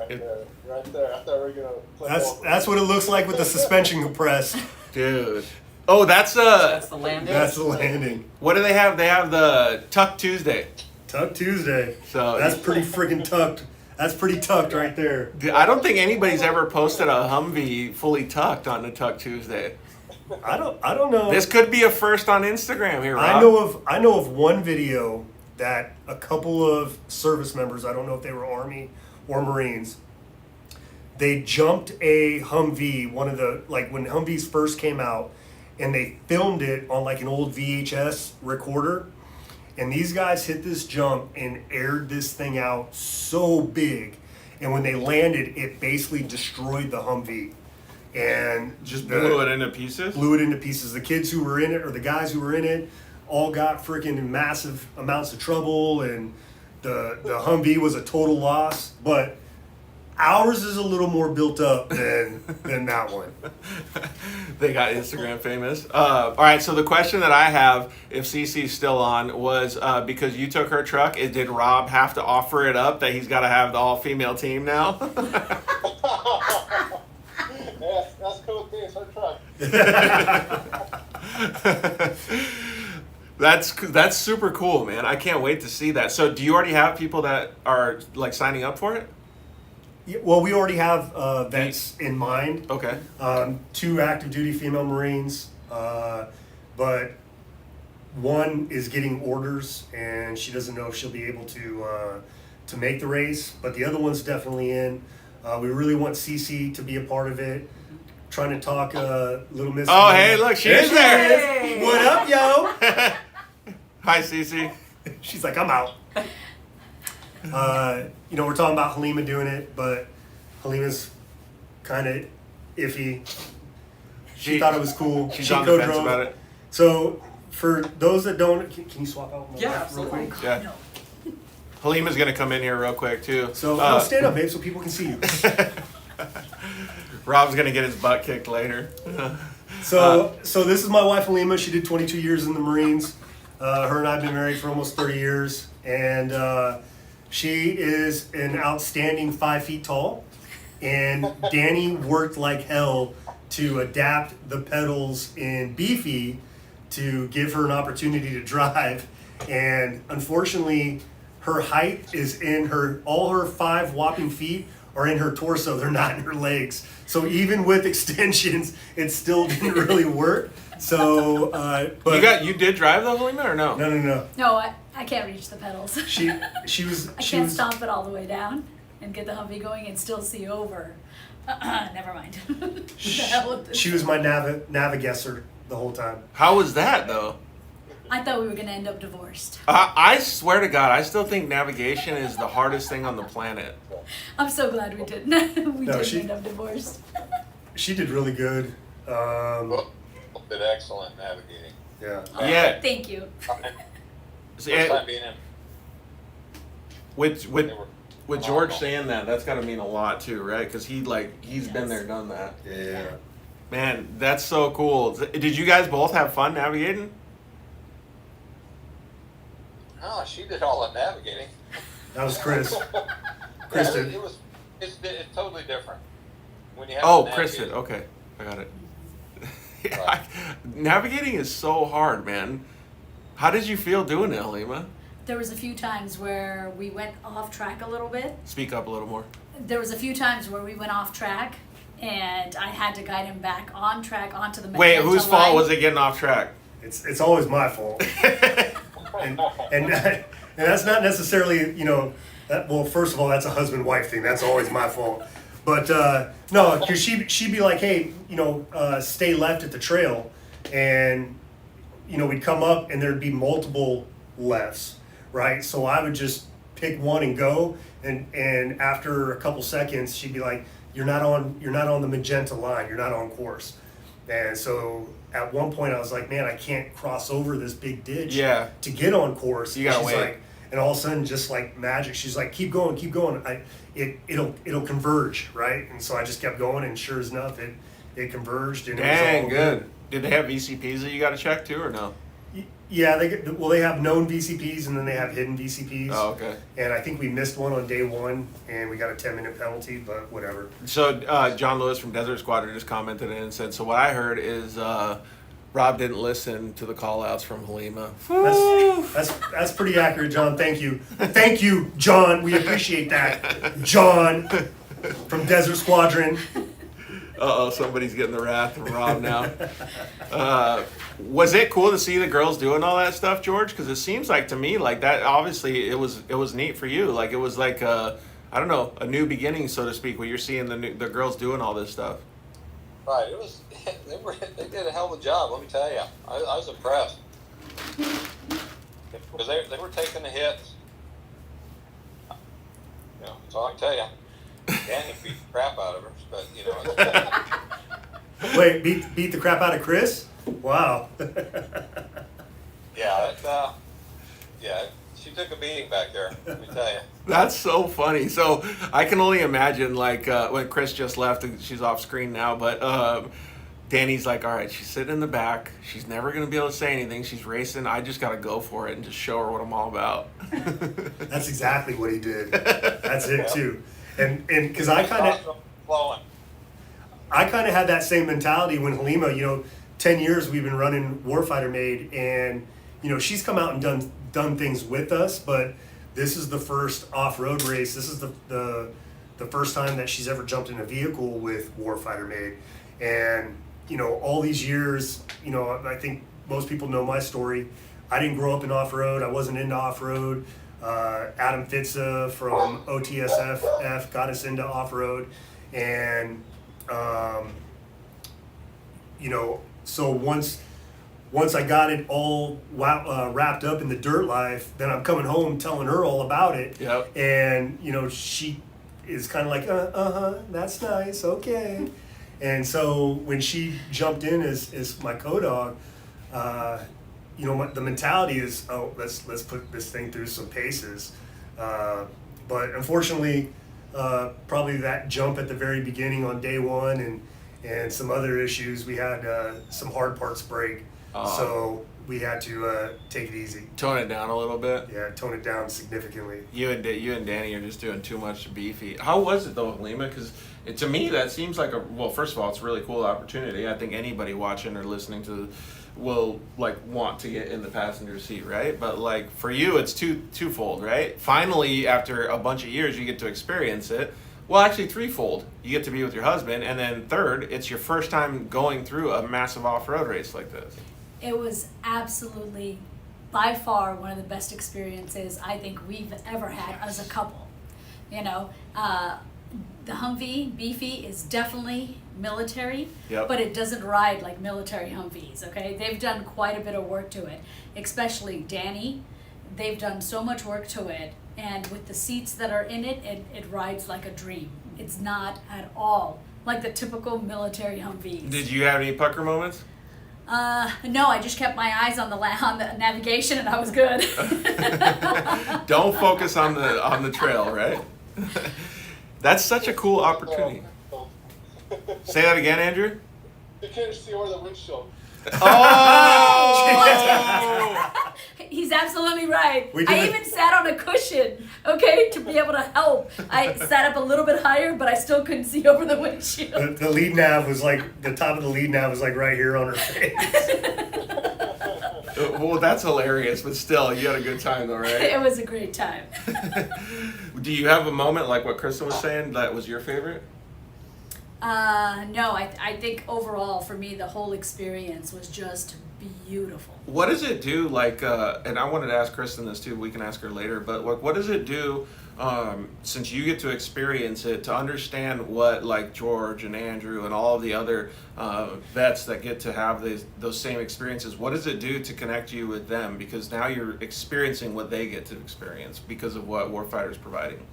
right there. I thought we were gonna play ball. That's what it looks like with the suspension compressed. Dude. Oh, that's That's the landing. That's the landing. what do they have? They have the Tuck Tuesday. Tuck Tuesday. So That's pretty freaking tucked. That's pretty tucked right there. I don't think anybody's ever posted a Humvee fully tucked on the Tuck Tuesday. I don't know. This could be a first on Instagram here, Rob. I know of one video that a couple of service members, I don't know if they were Army or Marines, they jumped a Humvee, one of the, like when Humvees first came out, and they filmed it on like an old VHS recorder. And these guys hit this jump and aired this thing out so big. And when they landed, it basically destroyed the Humvee. And Just the- blew it into pieces? blew it into pieces. The kids who were in it, or the guys who were in it, all got freaking massive amounts of trouble, and the Humvee was a total loss. But ours is a little more built up than that one. They got Instagram famous. All right, so the question that I have, if Cece's still on, was because you took her truck, did Rob have to offer it up that he's got to have the all-female team now? Yeah, that's cool thing. It's our truck. That's super cool, man. I can't wait to see that. So do you already have people that are like signing up for it? Yeah, well, we already have vets in mind. Okay. 2 active duty female Marines, but one is getting orders, and she doesn't know if she'll be able to make the race. But the other one's definitely in. We really want Cece to be a part of it. Trying to talk Little Miss. Oh, hey, look, she is there. Hey! What up, yo? Hi, Cece. She's like, I'm out. We're talking about Halima doing it, but Halima's kind of iffy. She thought it was cool. She's She on the fence co-drove. about it. So, for those that don't, can you swap out? My Yeah, wife real absolutely. quick? Yeah. Halima's gonna come in here real quick too. So, no, stand up, babe, so people can see you. Rob's gonna get his butt kicked later. So this is my wife Halima. She did 22 years in the Marines. Her and I have been married for almost 30 years, and she is an outstanding 5 feet tall. And Danny worked like hell to adapt the pedals in Beefy to give her an opportunity to drive. And unfortunately, her height is in all her 5 whopping feet are in her torso. They're not in her legs. So even with extensions, it still didn't really work. So, but You did drive though, Halima, or no? no. No, I can't reach the pedals. She was I she can't was stomp it all the way down and get the Humvee going and still see over. Never mind. The hell with this. she was my navigator the whole time. How was that though? I thought we were gonna end up divorced. I swear to God, I still think navigation is the hardest thing on the planet. I'm so glad we didn't. we No, didn't she- end up divorced. She did really good. Did excellent navigating. Yeah. Yeah. Thank you. First time being in. With They were with George saying that, that's got to mean a lot too, right? Because he's been there, done that. Yeah. Man, that's so cool. Did you guys both have fun navigating? Oh, she did all the navigating. That was Chris. Yeah, Chris did. it's totally different. When you have Oh, to Chris navigate. did. Okay, I got it. Navigating is so hard, man. How did you feel doing it, Halima? There was a few times where we went off track a little bit. Speak up a little more. There was a few times where we went off track, and I had to guide him back on track onto the Wait, magenta whose fault line. was it getting off track? It's always my fault. and that's not necessarily, well, first of all, that's a husband-wife thing. That's always my fault. But no, because she'd be like, hey, stay left at the trail. And, we'd come up and there'd be multiple lefts, right? So I would just pick one and go. And after a couple seconds, she'd be like, you're not on the magenta line. You're not on course. And so at one point I was like, man, I can't cross over this big ditch Yeah. to get on course. You gotta She's wait. like, and all of a sudden, just like magic, she's like, keep going, keep going. It'll converge, right? And so I just kept going, and sure enough, it converged, and it was Dang, all good. Did they have VCPs that you got to check too, or no? Yeah, they have known VCPs, and then they have hidden VCPs. Oh, okay. And I think we missed one on day one, and we got a 10-minute penalty, but whatever. So John Lewis from Desert Squadron just commented in and said, so what I heard is Rob didn't listen to the call-outs from Halima. That's pretty accurate, John. Thank you, John. We appreciate that, John from Desert Squadron. Uh-oh, somebody's getting the wrath of Rob now. Was it cool to see the girls doing all that stuff, George? Because it seems like to me, like that, obviously it was neat for you. Like it was like I don't know, a new beginning, so to speak, where you're seeing the girls doing all this stuff. Right. It was. They did a hell of a job. Let me tell you. I was impressed because they were taking the hits. You know, that's all I can tell you. Danny beat the crap out of her, but you know. Wait, beat the crap out of Chris? Wow. Yeah. Yeah. She took a beating back there. Let me tell you. That's so funny. So I can only imagine, like, when Chris just left, she's off screen now, but Danny's like, all right, she's sitting in the back. She's never going to be able to say anything. She's racing. I just got to go for it and just show her what I'm all about. That's exactly what he did. That's it too. And because I kind of had that same mentality when Halima, 10 years we've been running Warfighter Made, and she's come out and done things with us, but this is the first off-road race. This is the first time that she's ever jumped in a vehicle with Warfighter Made. And all these years, I think most people know my story. I didn't grow up in off-road. I wasn't into off-road. Adam Fitza from OTSF got us into off-road, and so once I got it all wrapped up in the dirt life, then I'm coming home telling her all about it. Yep. And she is kind of like, that's nice, okay. And so when she jumped in as my co-dog, the mentality is, oh, let's put this thing through some paces. But unfortunately, probably that jump at the very beginning on day one and some other issues, we had some hard parts break. So we had to take it easy. Tone it down a little bit. Yeah, tone it down significantly. You and Danny are just doing too much beefy. How was it though, Halima? Because to me that seems like first of all, it's a really cool opportunity. I think anybody watching or listening to will want to get in the passenger seat, right? But for you, it's twofold, right? Finally, after a bunch of years, you get to experience it. Well, actually threefold. You get to be with your husband, and then third, it's your first time going through a massive off-road race like this. It was absolutely, by far, one of the best experiences I think we've ever had as a couple. The Humvee Beefy is definitely military, Yep. but it doesn't ride like military Humvees, okay? They've done quite a bit of work to it, especially Danny. They've done so much work to it, and with the seats that are in it, it rides like a dream. It's not at all like the typical military Humvees. Did you have any pucker moments? No, I just kept my eyes on the navigation, and I was good. Don't focus on the trail, right? That's such a cool opportunity. Say that again, Andrew. You can't see over the windshield. Oh! He's absolutely right. We did I it. even sat on a cushion, okay, to be able to help. I sat up a little bit higher, but I still couldn't see over the windshield. The lead nav was the top of the lead nav was right here on her face. Well, that's hilarious, but still, you had a good time though, right? It was a great time. Do you have a moment like what Kristen was saying that was your favorite? No, I think overall for me the whole experience was just beautiful. What does it do, and I wanted to ask Kristen this too, we can ask her later, but what does it do, since you get to experience it, to understand what George and Andrew and all of the other vets that get to have those same experiences, what does it do to connect you with them? Because now you're experiencing what they get to experience because of what Warfighter is providing.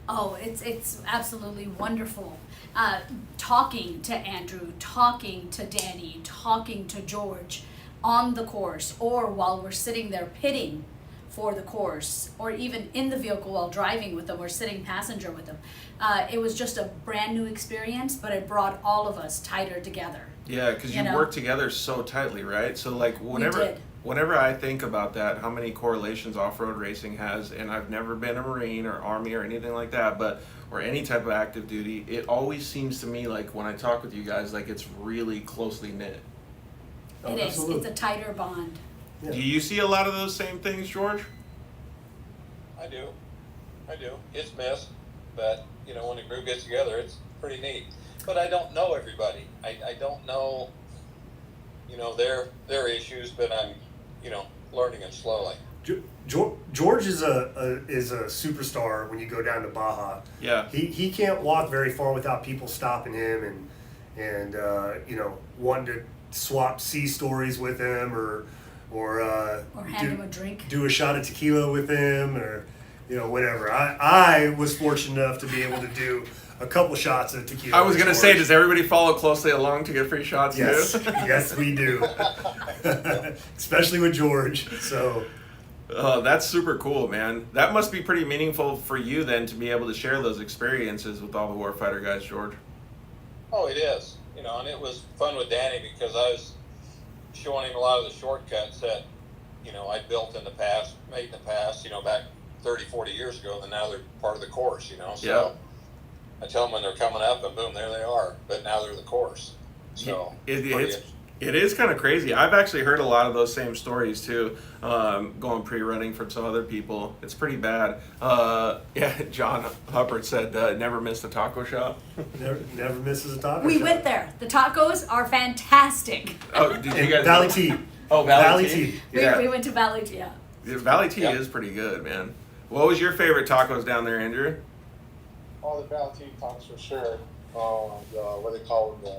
Oh, it's absolutely wonderful. Talking to Andrew, talking to Danny, talking to George on the course, or while we're sitting there pitting for the course, or even in the vehicle while driving with them or sitting passenger with them. It was just a brand new experience, but it brought all of us tighter together. Yeah, because you You know? work together so tightly, right? So like did. whenever I think about that, how many correlations off-road racing has, and I've never been a Marine or Army or anything like that, but or any type of active duty, it always seems to me like when I talk with you guys, like it's really closely knit. Oh, It is. absolutely. It's a tighter bond. Yeah. Do you see a lot of those same things, George? I do. It's missed, but you know, when a group gets together, it's pretty neat. But I don't know everybody. I don't know, you know, their issues, but I'm, you know, learning them slowly. George is a superstar when you go down to Baja. Yeah. He can't walk very far without people stopping him and you know, wanting to swap sea stories with him or Hand him a drink. do a shot of tequila with him, or you know, whatever. I was fortunate enough to be able to do a couple shots of tequila. I was with gonna say, George. does everybody follow closely along to get free shots Yes, too? yes, we do. Especially with George. So Oh, that's super cool, man. That must be pretty meaningful for you then to be able to share those experiences with all the Warfighter guys, George. Oh, it is. You know, and it was fun with Danny because I was showing him a lot of the shortcuts that, you know, I built in the past, made in the past, you know, back 30, 40 years ago, and now they're part of the course, you know. So I tell them when they're coming up, and boom, there they are. But now they're the course. So It is kind of crazy. I've actually heard a lot of those same stories too, going pre-running from some other people. It's pretty bad. Yeah, John Hubbard said never missed a taco shop. never misses a taco We shop. went there. The tacos are fantastic. Oh, did you And guys? Valley Tea. Oh, Valley Tea. Yeah. We went to Valley, yeah. Valley Tea Yeah. is pretty good, man. What was your favorite tacos down there, Andrew? All the Valentine tacos for sure. What they call them,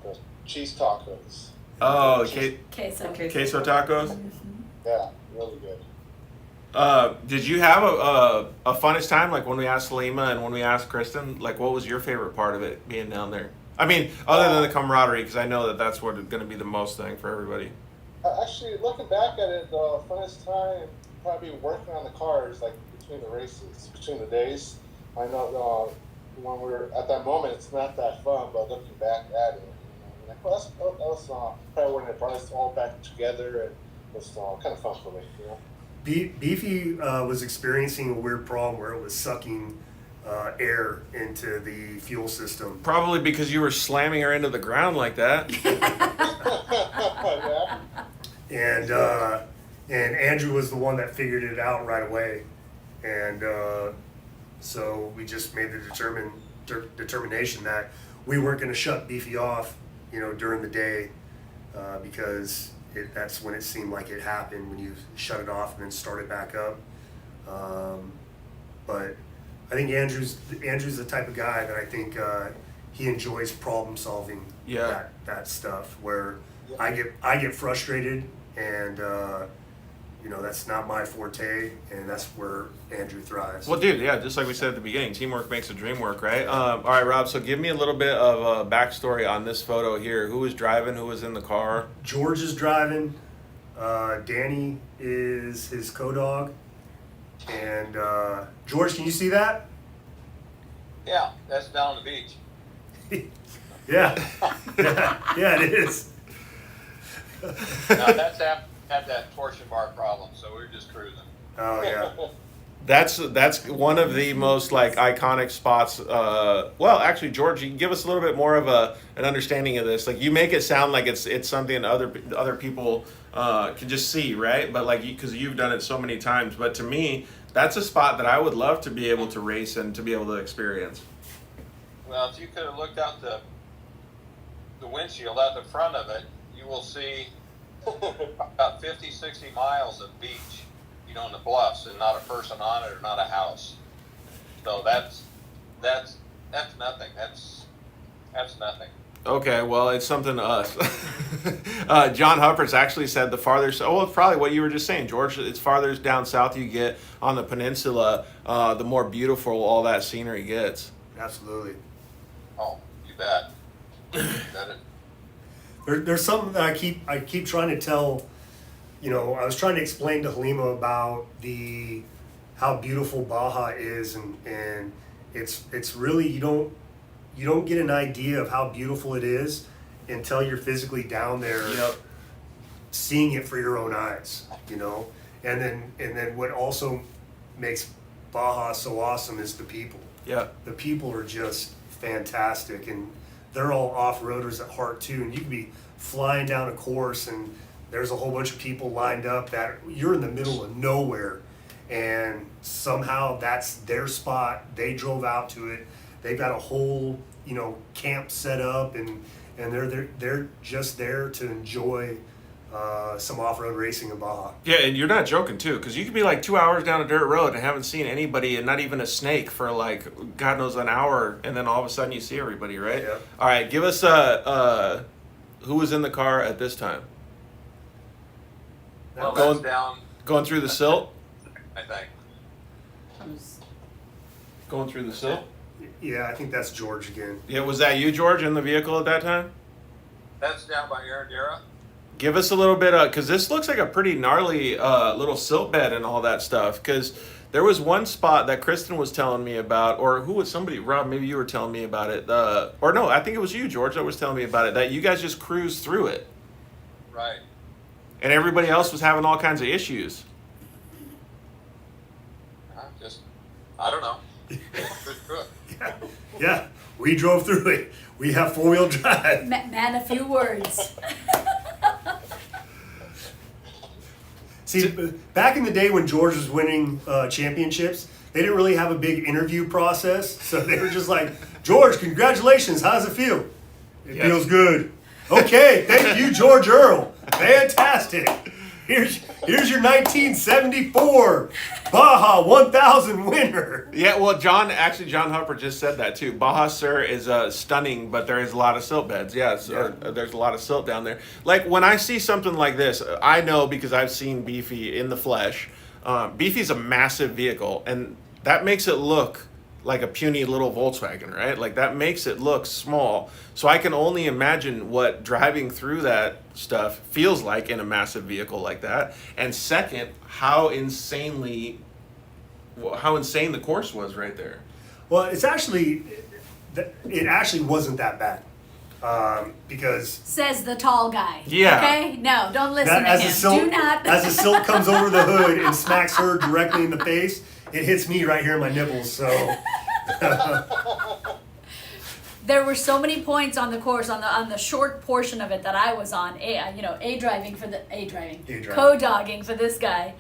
the cheese tacos. Oh, Queso. queso tacos. Yeah, really good. Did you have a funnest time, like when we asked Salima and when we asked Kristen? Like, what was your favorite part of it being down there? I mean, other than the camaraderie, because I know that that's what is going to be the most thing for everybody. Actually, looking back at it, the funnest time probably working on the cars, like between the races, between the days. I know when we're at that moment, it's not that fun, but looking back at it, you know, like, well, that was probably when it brought us all back together, and it was kind of fun for me, you know. Beefy was experiencing a weird problem where it was sucking air into the fuel system. Probably because you were slamming her into the ground like that. Yeah. And Andrew was the one that figured it out right away, and so we just made the determination that we weren't going to shut Beefy off, you know, during the day, because that's when it seemed like it happened, when you shut it off and then start it back up. But I think Andrew's the type of guy that I think he enjoys problem solving. Yeah. That stuff where I get frustrated, and you know, that's not my forte, and that's where Andrew thrives. Well, dude, yeah, just like we said at the beginning, teamwork makes the dream work, right? All right, Rob, so give me a little bit of a backstory on this photo here. Who was driving? Who was in the car? George is driving. Danny is his co-dog. And George, can you see that? Yeah, that's down the beach. Yeah. Yeah, it is. Now, that's had that torsion bar problem, so we're just cruising. Oh, yeah. That's one of the most like iconic spots. Well, actually, George, you can give us a little bit more of an understanding of this. Like, you make it sound like it's something other people can just see, right? But like, because you've done it so many times. But to me, that's a spot that I would love to be able to race and to be able to experience. Well, if you could have looked out the windshield out the front of it, you will see about 50, 60 miles of beach, you know, in the bluffs, and not a person on it or not a house. So that's nothing. That's nothing. Okay, well, it's something to us. John Huppert's actually said the farther, well, it's probably what you were just saying, George. It's farther down south you get on the peninsula, the more beautiful all that scenery gets. Absolutely. Oh, you bet. You bet it. There's something that I keep trying to tell. You know, I was trying to explain to Halima about how beautiful Baja is, and it's really you don't get an idea of how beautiful it is until you're physically down there, seeing it for your own eyes. You know, and then what also makes Baja so awesome is the people. Yeah. The people are just fantastic, and they're all off-roaders at heart too. And you can be flying down a course, and there's a whole bunch of people lined up that you're in the middle of nowhere, and somehow that's their spot. They drove out to it. They've got a whole, camp set up, and they're just there to enjoy some off-road racing in Baja. Yeah, and you're not joking too, because you could be like 2 hours down a dirt road and haven't seen anybody and not even a snake for like God knows an hour, and then all of a sudden you see everybody, right? Yeah. All right, give us who was in the car at this time? Well, Going- that's down, Going through the silt? I think. Going through the silt? Yeah, I think that's George again. Yeah, was that you, George, in the vehicle at that time? That's down by Ensenada. Give us a little bit of, because this looks like a pretty gnarly little silt bed and all that stuff. Because there was one spot that Kristen was telling me about, or who was somebody, Rob, maybe you were telling me about it. Or no, I think it was you, George, that was telling me about it, that you guys just cruised through it. Right. And everybody else was having all kinds of issues. I don't know. Yeah, we drove through it. We have four-wheel drive. Man, a few words. See, back in the day when George was winning championships, they didn't really have a big interview process. So they were just like, George, congratulations. How does it feel? It feels good. Okay, thank you, George Earl. Fantastic. Here's your 1974 Baja 1000 winner. Yeah, well, John Hupper just said that too. Baja Sur is stunning, but there is a lot of silt beds. Yeah, there's a lot of silt down there. Like when I see something like this, I know because I've seen Beefy in the flesh. Beefy's a massive vehicle, and that makes it look like a puny little Volkswagen, right? Like that makes it look small. So I can only imagine what driving through that stuff feels like in a massive vehicle like that. And second, how insane the course was right there. Well, it actually wasn't that bad. Because Says the tall guy. Yeah. Okay? No, don't listen to as him. Do not. as the silt comes over the hood and smacks her directly in the face, it hits me right here in my nipples. So There were so many points on the course on the short portion of it that I was on co-dogging for this guy,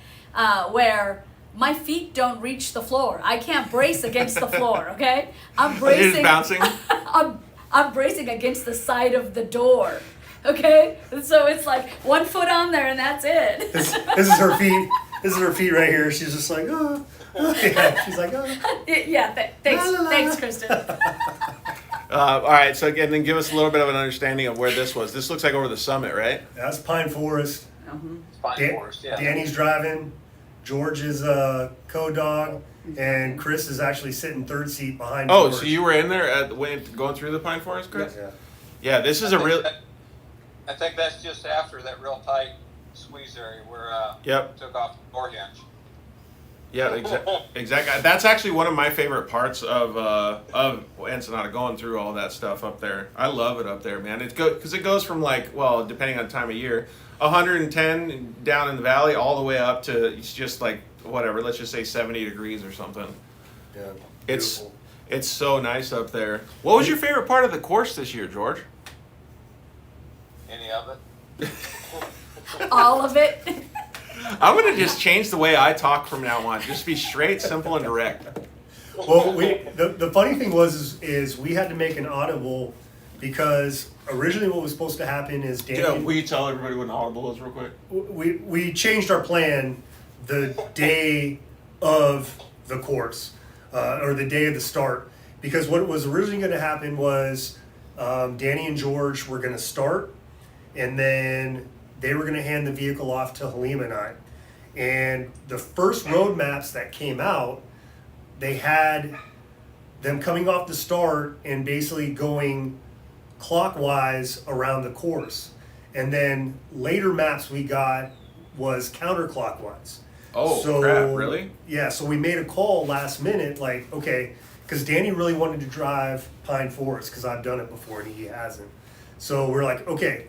where my feet don't reach the floor. I can't brace against the floor. Okay, I'm You're just bracing. bouncing? I'm bracing against the side of the door. Okay, so it's like 1 foot on there and that's it. this is her feet. This is her feet right here. She's just like, oh. Yeah, she's like, oh. Thanks, Kristen. All right, so again, then give us a little bit of an understanding of where this was. This looks like over the summit, right? That's Pine Forest. It's Pine Forest, yeah. Danny's driving. George is co-dog, and Chris is actually sitting third seat behind Oh, George. so you were in there going through the Pine Forest, Chris? Yeah. Yeah, this is a real. I think that's just after that real tight squeeze area where Yep. took off the door hinge. Yeah, exactly. That's actually one of my favorite parts of Ensenada, going through all that stuff up there. I love it up there, man. It's good because it goes from depending on time of year, 110 down in the valley all the way up to it's just like whatever. Let's just say 70 degrees or something. Yeah. It's Beautiful. it's so nice up there. What was your favorite part of the course this year, George? Any of it? All of it. I'm gonna just change the way I talk from now on. Just be straight, simple, and direct. Well, the funny thing is we had to make an audible because originally what was supposed to happen is Danny. Will you tell everybody what an audible is real quick? We changed our plan the day of the course or the day of the start because what was originally going to happen was Danny and George were going to start, and then they were going to hand the vehicle off to Halim and I. And the first road maps that came out, they had them coming off the start and basically going clockwise around the course. And then later maps we got was counterclockwise. Oh, So, crap, really? Yeah, so we made a call last minute, like, okay, because Danny really wanted to drive Pine Forest, because I've done it before and he hasn't. So we're like, okay,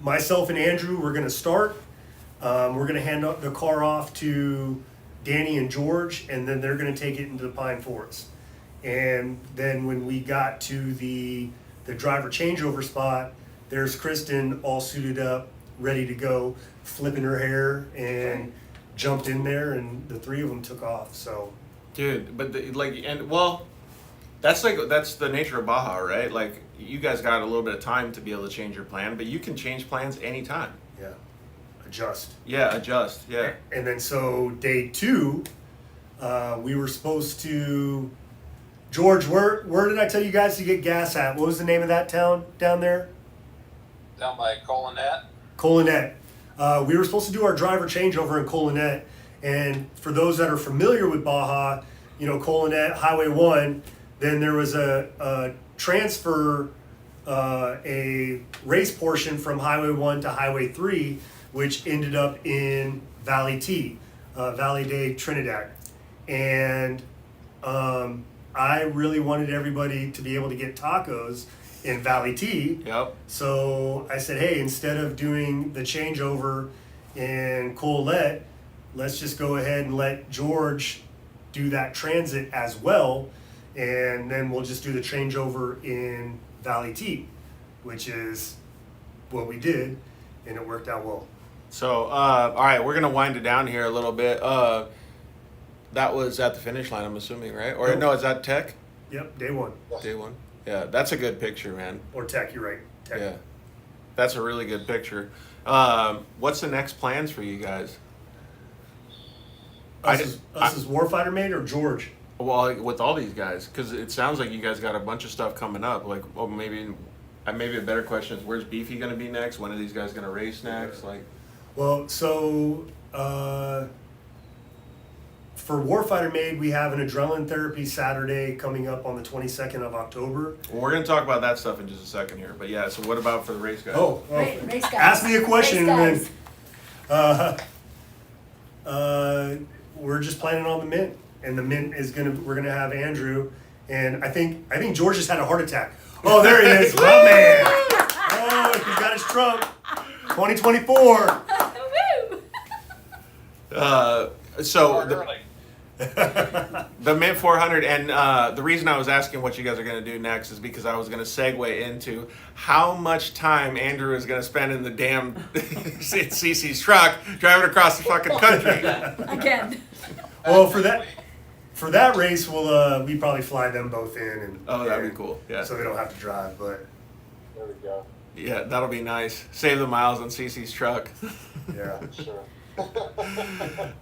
myself and Andrew, we're going to start. We're going to hand the car off to Danny and George, and then they're going to take it into the Pine Forest. And then when we got to the driver changeover spot, there's Kristen all suited up, ready to go, flipping her hair, and jumped in there, and the three of them took off. So, Dude, but that's the nature of Baja, right? Like, you guys got a little bit of time to be able to change your plan, but you can change plans anytime. yeah, adjust. Yeah, adjust. Yeah. And then so day 2, we were supposed to. George, where did I tell you guys to get gas at? What was the name of that town down there? Down by Colinet. Colinet. We were supposed to do our driver changeover in Colinet, and for those that are familiar with Baja, Colinet, Highway 1, then there was a transfer, a race portion from Highway 1 to Highway 3, which ended up in Valley T, Valley de Trinidad. And I really wanted everybody to be able to get tacos in Valley T. Yep. So I said, hey, instead of doing the changeover in Colette, let's just go ahead and let George do that transit as well. And then we'll just do the changeover in Valley T, which is what we did, and it worked out well. So, all right, we're going to wind it down here a little bit. That was at the finish line, I'm assuming, right? Or Nope. no, is that Tech? Yep, day 1. Day 1? Yeah, that's a good picture, man. Or Tech, you're right. Tech. Yeah. That's a really good picture. What's the next plans for you guys? Us as Warfighter mate or George? Well, like, with all these guys, because it sounds like you guys got a bunch of stuff coming up. Like, well, maybe a better question is, where's Beefy going to be next? When are these guys going to race next? Like, Well, so for Warfighter Made, we have an adrenaline therapy Saturday coming up on the 22nd of October. well, we're going to talk about that stuff in just a second here. But yeah, so what about for the race guys? Race guys. Ask me a question, Race and then we're just planning on the mint, and the mint is we're gonna have Andrew, and I think George just had a heart attack. Oh, there he is, my man. Oh, he's got his trunk. 2024. So Early. the Mint 400, and the reason I was asking what you guys are going to do next is because I was going to segue into how much time Andrew is going to spend in the damn CC's truck driving across the fucking country. Again. Well, for that race, we probably fly them both in, and That'd be cool. Yeah, so they don't have to drive. But There we go. yeah, that'll be nice. Save the miles on CC's truck. yeah, Sure.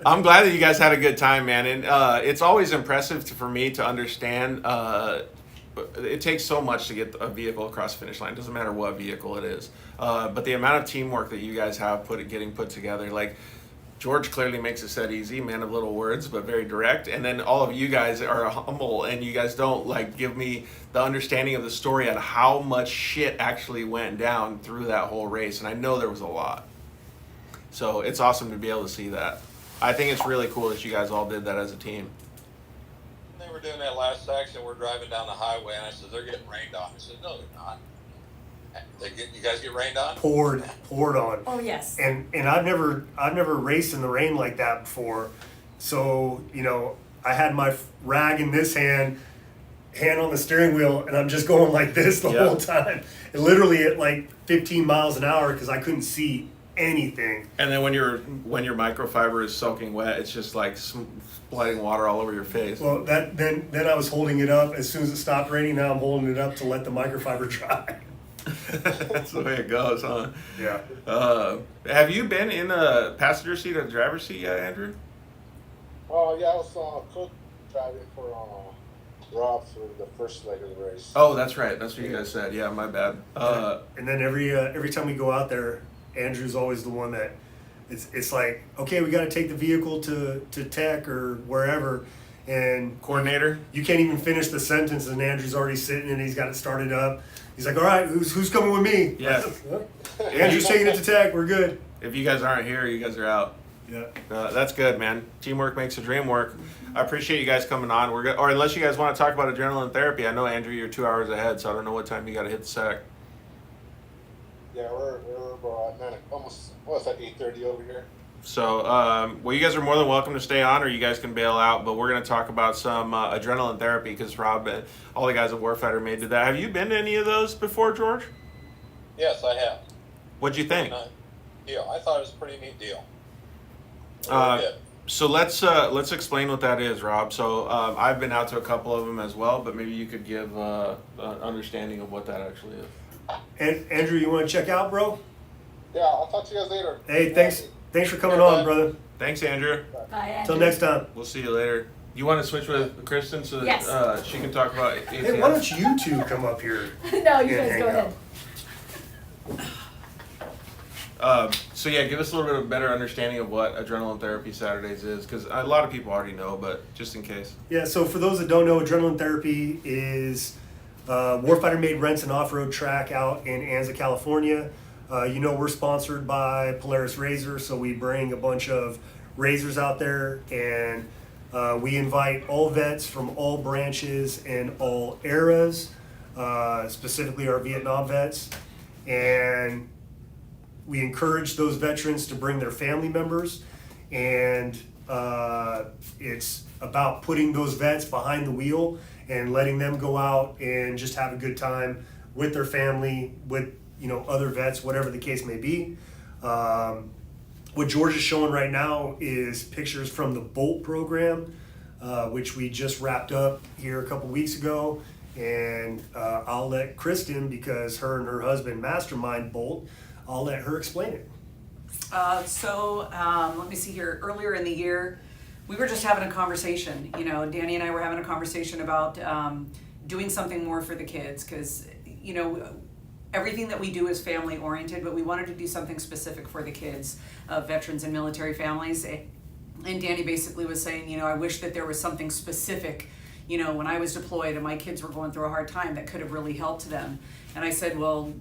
I'm glad that you guys had a good time, man. And it's always impressive for me to understand. It takes so much to get a vehicle across the finish line. It doesn't matter what vehicle it is. But the amount of teamwork that you guys have getting put together, like George clearly makes it set easy, man of little words, but very direct. And then all of you guys are humble, and you guys don't give me the understanding of the story on how much shit actually went down through that whole race. And I know there was a lot. So it's awesome to be able to see that. I think it's really cool that you guys all did that as a team. They were doing that last section. We're driving down the highway, and I said, "They're getting rained on." I said, "No, they're not. You guys get rained on?" poured on. Oh yes. And I've never raced in the rain like that before. So, I had my rag in this hand on the steering wheel, and I'm just going like this the whole time. And literally at 15 miles an hour because I couldn't see anything. And then when your microfiber is soaking wet, it's just like splitting water all over your face. Well, then I was holding it up. As soon as it stopped raining, now I'm holding it up to let the microfiber dry. That's the way it goes, huh? Yeah. Have you been in a passenger seat or driver's seat yet, Andrew? Yeah, I was co-driving for Rob for the first leg of the race. Oh, that's right. That's what you guys said. Yeah, my bad. And then every time we go out there, Andrew's always the one that it's like, okay, we got to take the vehicle to tech or wherever, and Coordinator. you can't even finish the sentence, and Andrew's already sitting and he's got it started up. He's like, all right, who's coming with me? Yeah. Andrew's taking it to tech. We're good. If you guys aren't here, you guys are out. Yeah. That's good, man. Teamwork makes the dream work. I appreciate you guys coming on. We're good. Or unless you guys want to talk about adrenaline therapy, I know Andrew, you're 2 hours ahead, so I don't know what time you got to hit the sack. Yeah, we're about almost what's that 8:30 over here. So, well, you guys are more than welcome to stay on, or you guys can bail out. But we're going to talk about some adrenaline therapy because Rob, all the guys at Warfighter made did that. Have you been to any of those before, George? Yes, I have. What'd you think? Deal. I thought it was a pretty neat deal. So let's explain what that is, Rob. So I've been out to a couple of them as well, but maybe you could give an understanding of what that actually is. And Andrew, you want to check out, bro? Yeah, I'll talk to you guys later. Hey, thanks for coming on, brother. Thanks, Andrew. Bye, Andrew. Till next time. We'll see you later. You want to switch with Kristen so that Yes. she can talk about ATM? Hey, why don't you two come up here? No, you and guys hang go out? ahead. So yeah, give us a little bit of a better understanding of what Adrenaline Therapy Saturdays is, because a lot of people already know, but just in case. Yeah, so for those that don't know, Adrenaline Therapy is Warfighter made rents and off-road track out in Anza, California. We're sponsored by Polaris Razor, so we bring a bunch of razors out there, and we invite all vets from all branches and all eras, specifically our Vietnam vets, and we encourage those veterans to bring their family members, and it's about putting those vets behind the wheel and letting them go out and just have a good time with their family, with other vets, whatever the case may be. What George is showing right now is pictures from the Bolt program, which we just wrapped up here a couple weeks ago. And I'll let Kristen, because her and her husband mastermind Bolt, I'll let her explain it. Let me see here. Earlier in the year, we were just having a conversation. Danny and I were having a conversation about doing something more for the kids, because everything that we do is family oriented, but we wanted to do something specific for the kids of veterans and military families. And Danny basically was saying, I wish that there was something specific, when I was deployed and my kids were going through a hard time, that could have really helped them. And I said, well,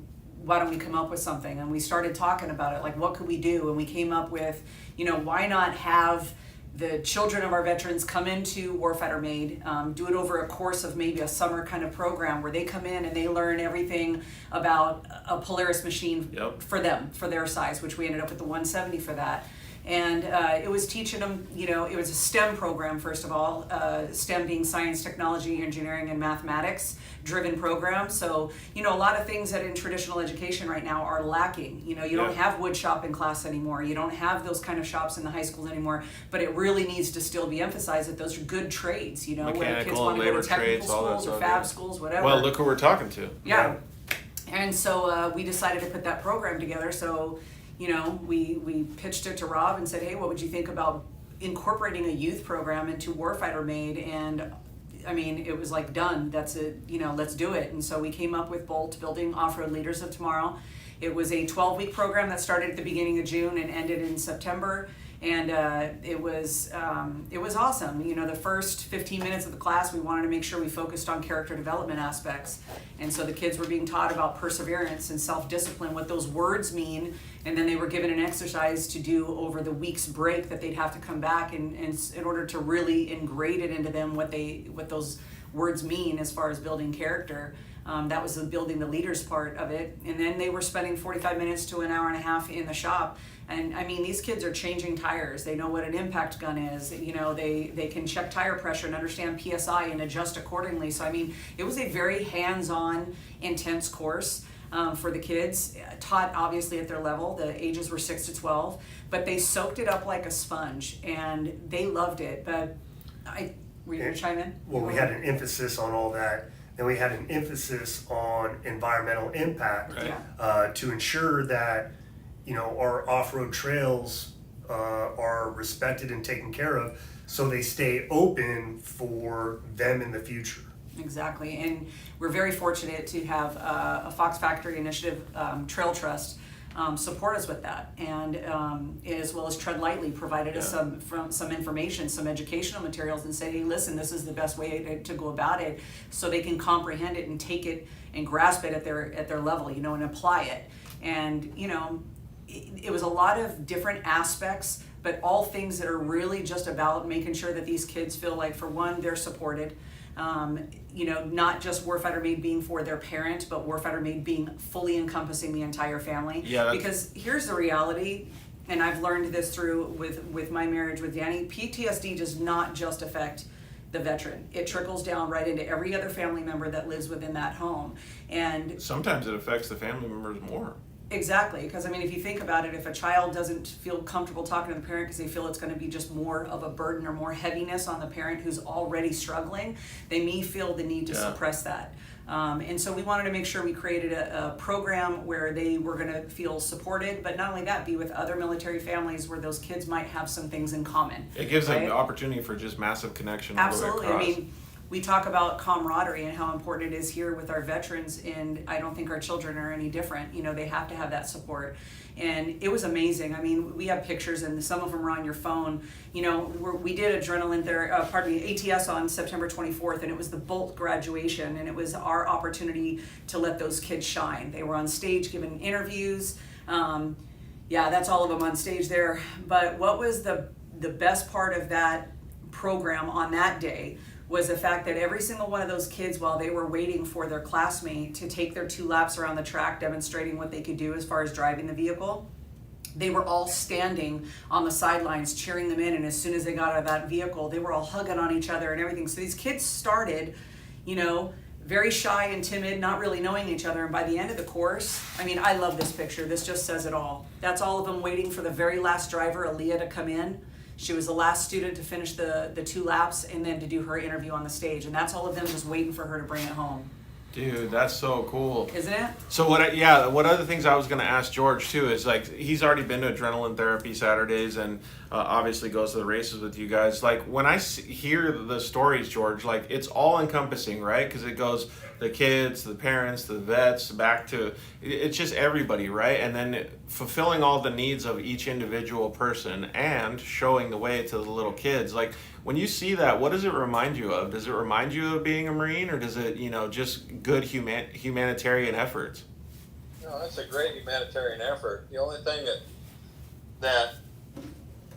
why don't we come up with something? And we started talking about it, like, what could we do? And we came up with, why not have the children of our veterans come into Warfighter Made, do it over a course of maybe a summer kind of program where they come in and they learn everything about a Polaris machine for them, for their size, which we ended up with the 170 for that. And it was teaching them, it was a STEM program, first of all, STEM being science, technology, engineering, and mathematics driven program. So, a lot of things that in traditional education right now are lacking. You don't have wood shop in class anymore. You don't have those kind of shops in the high schools anymore, but it really needs to still be emphasized that those are good trades, where kids want to go to technical schools or fab schools, whatever. Well, look who we're talking to. Yeah. And so we decided to put that program together. So, we pitched it to Rob and said, hey, what would you think about incorporating a youth program into Warfighter Made? And I mean, it was like, done, that's it, let's do it. And so we came up with Bolt, Building Off-Road Leaders of Tomorrow. It was a 12-week program that started at the beginning of June and ended in September. And it was awesome. The first 15 minutes of the class, we wanted to make sure we focused on character development aspects. And so the kids were being taught about perseverance and self-discipline, what those words mean. And then they were given an exercise to do over the week's break that they'd have to come back and in order to really ingrate it into them what those words mean as far as building character. That was the building the leaders part of it. And then they were spending 45 minutes to an hour and a half in the shop. And I mean, these kids are changing tires. They know what an impact gun is. They can check tire pressure and understand PSI and adjust accordingly. So I mean, it was a very hands-on, intense course for the kids, taught obviously at their level. The ages were 6 to 12, but they soaked it up like a sponge and they loved it. But were you going to chime in? Well, we had an emphasis on all that. And we had an emphasis on environmental impact, Right. To ensure that our off-road trails are respected and taken care of, so they stay open for them in the future. Exactly, and we're very fortunate to have a Fox Factory Initiative Trail Trust support us with that, and as well as Tread Lightly provided us some information, some educational materials, and said, hey, listen, this is the best way to go about it, so they can comprehend it and take it and grasp it at their level, you know, and apply it. And you know, it was a lot of different aspects, but all things that are really just about making sure that these kids feel like, for one, they're supported. You know, not just Warfighter Made being for their parent, but Warfighter Made being fully encompassing the entire family. Yeah, because here's the reality, and I've learned this through with my marriage with Danny. PTSD does not just affect the veteran. It trickles down right into every other family member that lives within that home. And sometimes it affects the family members more. exactly, because I mean, if you think about it, if a child doesn't feel comfortable talking to the parent because they feel it's going to be just more of a burden or more heaviness on the parent who's already struggling, they may feel the need to suppress that. And so we wanted to make sure we created a program where they were going to feel supported, but not only that, be with other military families where those kids might have some things in common. It gives them right? the opportunity for just massive connection. Absolutely. All the way I across. mean, we talk about camaraderie and how important it is here with our veterans, and I don't think our children are any different. You know, they have to have that support. And it was amazing. I mean, we have pictures, and some of them are on your phone. You know, we did ATS on September 24th, and it was the Bolt graduation, and it was our opportunity to let those kids shine. They were on stage giving interviews. Yeah, that's all of them on stage there. But what was the best part of that program on that day was the fact that every single one of those kids, while they were waiting for their classmate to take their 2 laps around the track demonstrating what they could do as far as driving the vehicle, they were all standing on the sidelines cheering them in, and as soon as they got out of that vehicle, they were all hugging on each other and everything. So these kids started, you know, very shy and timid, not really knowing each other, and by the end of the course, I mean, I love this picture. This just says it all. That's all of them waiting for the very last driver, Aaliyah, to come in. She was the last student to finish the 2 laps and then to do her interview on the stage. And that's all of them just waiting for her to bring it home. Dude, that's so cool. Isn't it? So what other things I was going to ask George too is, like, he's already been to Adrenaline Therapy Saturdays and obviously goes to the races with you guys. Like, when I hear the stories, George, like, it's all encompassing, right? Because it goes the kids, the parents, the vets, back to, it's just everybody, right? And then fulfilling all the needs of each individual person and showing the way to the little kids. Like, when you see that, what does it remind you of? Does it remind you of being a Marine, or does it, you know, just good humanitarian efforts? No, that's a great humanitarian effort. The only thing that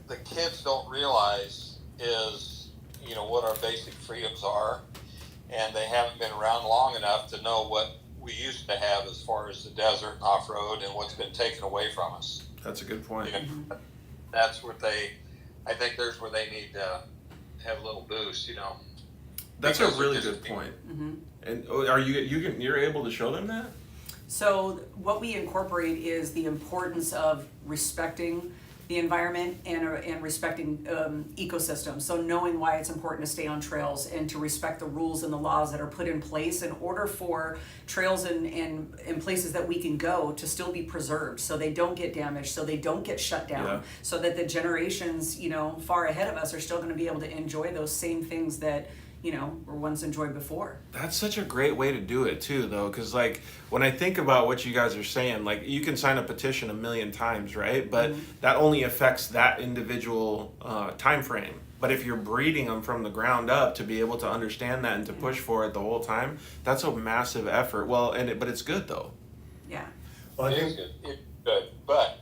the kids don't realize is, you know, what our basic freedoms are, and they haven't been around long enough to know what we used to have as far as the desert and off-road and what's been taken away from us. That's a good point. You know, that's where I think there's where they need to have a little boost, you know. That's a Because really they're just good point. And are you're able to show them that? So what we incorporate is the importance of respecting the environment and respecting ecosystems. So knowing why it's important to stay on trails and to respect the rules and the laws that are put in place in order for trails and places that we can go to still be preserved, so they don't get damaged, so they don't get shut down, so that the generations, you know, far ahead of us are still going to be able to enjoy those same things that, you know, were once enjoyed before. That's such a great way to do it too, though, because, like, when I think about what you guys are saying, like, you can sign a petition 1,000,000 times, right? But that only affects that individual time frame. But if you're breeding them from the ground up to be able to understand that and to push for it the whole time, that's a massive effort. Well, but it's good though. Yeah. Well, I It think is good. It's good. But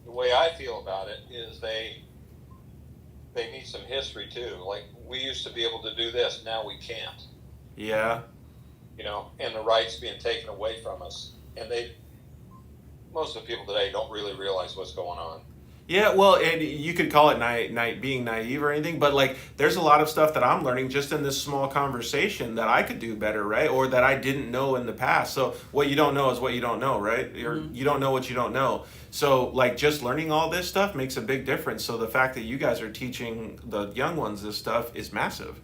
the way I feel about it is they need some history too. Like, we used to be able to do this, now we can't. Yeah. You know, and the rights being taken away from us. And most of the people today don't really realize what's going on. Yeah, well, and you could call it being naive or anything, but, like, there's a lot of stuff that I'm learning just in this small conversation that I could do better, right? Or that I didn't know in the past. So what you don't know is what you don't know, right? Or you don't know what you don't know. So, like, just learning all this stuff makes a big difference. So the fact that you guys are teaching the young ones this stuff is massive.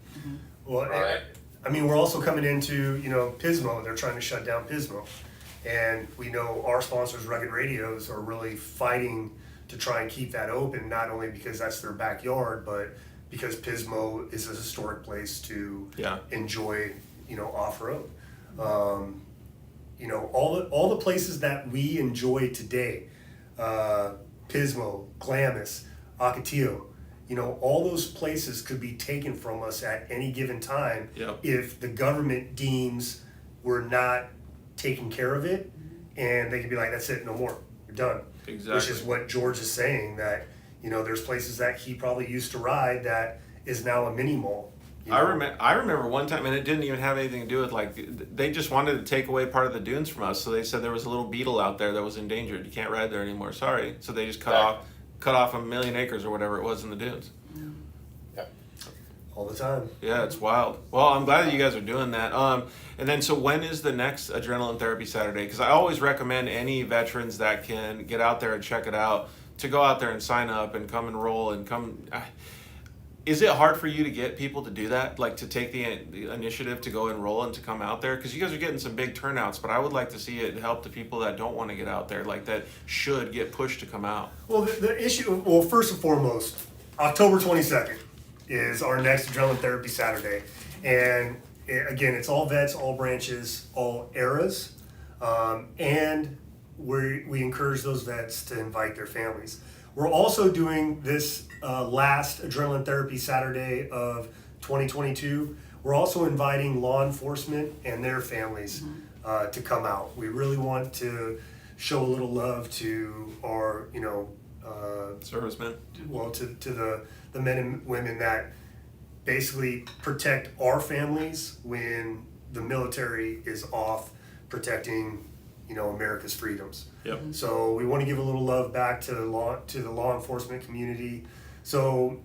Well, Right. I mean, we're also coming into, you know, Pismo. They're trying to shut down Pismo. And we know our sponsors, Rugged Radios, are really fighting to try and keep that open, not only because that's their backyard, but because Pismo is a historic place to enjoy off road. All the places that we enjoy today, Pismo, Glamis, Ocotillo, all those places could be taken from us at any given time. Yep. If the government deems we're not taking care of it, and they could be like, that's it, no more, you're done. Exactly. Which is what George is saying, that there's places that he probably used to ride that is now a mini mall. I remember one time, and it didn't even have anything to do with, like, they just wanted to take away part of the dunes from us. So they said there was a little beetle out there that was endangered. You can't ride there anymore. Sorry. So they just cut off 1 million acres or whatever it was in the dunes. All the time. Yeah, it's wild. Well, I'm glad that you guys are doing that. And then, so when is the next Adrenaline Therapy Saturday? Because I always recommend any veterans that can get out there and check it out to go out there and sign up and come enroll and come. Is it hard for you to get people to do that, like to take the initiative to go enroll and to come out there? Because you guys are getting some big turnouts, but I would like to see it help the people that don't want to get out there, like that should get pushed to come out. Well, the issue, first and foremost, October 22nd is our next Adrenaline Therapy Saturday. And again, it's all vets, all branches, all eras. And we encourage those vets to invite their families. We're also doing this last Adrenaline Therapy Saturday of 2022. We're also inviting law enforcement and their families to come out. We really want to show a little love to our, Servicemen. well, to the men and women that basically protect our families when the military is off protecting, America's freedoms. Yep. So we want to give a little love back to the law enforcement community. So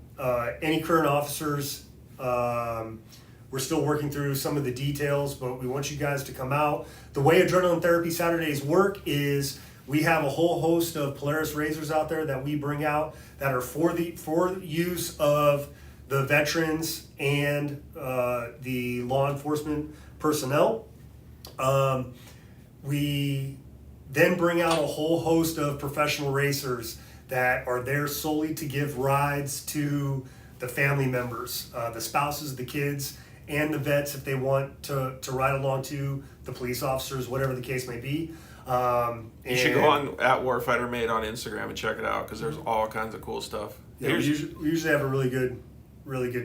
any current officers, we're still working through some of the details, but we want you guys to come out. The way Adrenaline Therapy Saturdays work is we have a whole host of Polaris razors out there that we bring out that are for use of the veterans and the law enforcement personnel. We then bring out a whole host of professional racers that are there solely to give rides to the family members, the spouses, the kids, and the vets if they want to ride along to, the police officers, whatever the case may be. You should go on at Warfighter Made on Instagram and check it out because there's all kinds of cool stuff. Yeah, we usually have a really good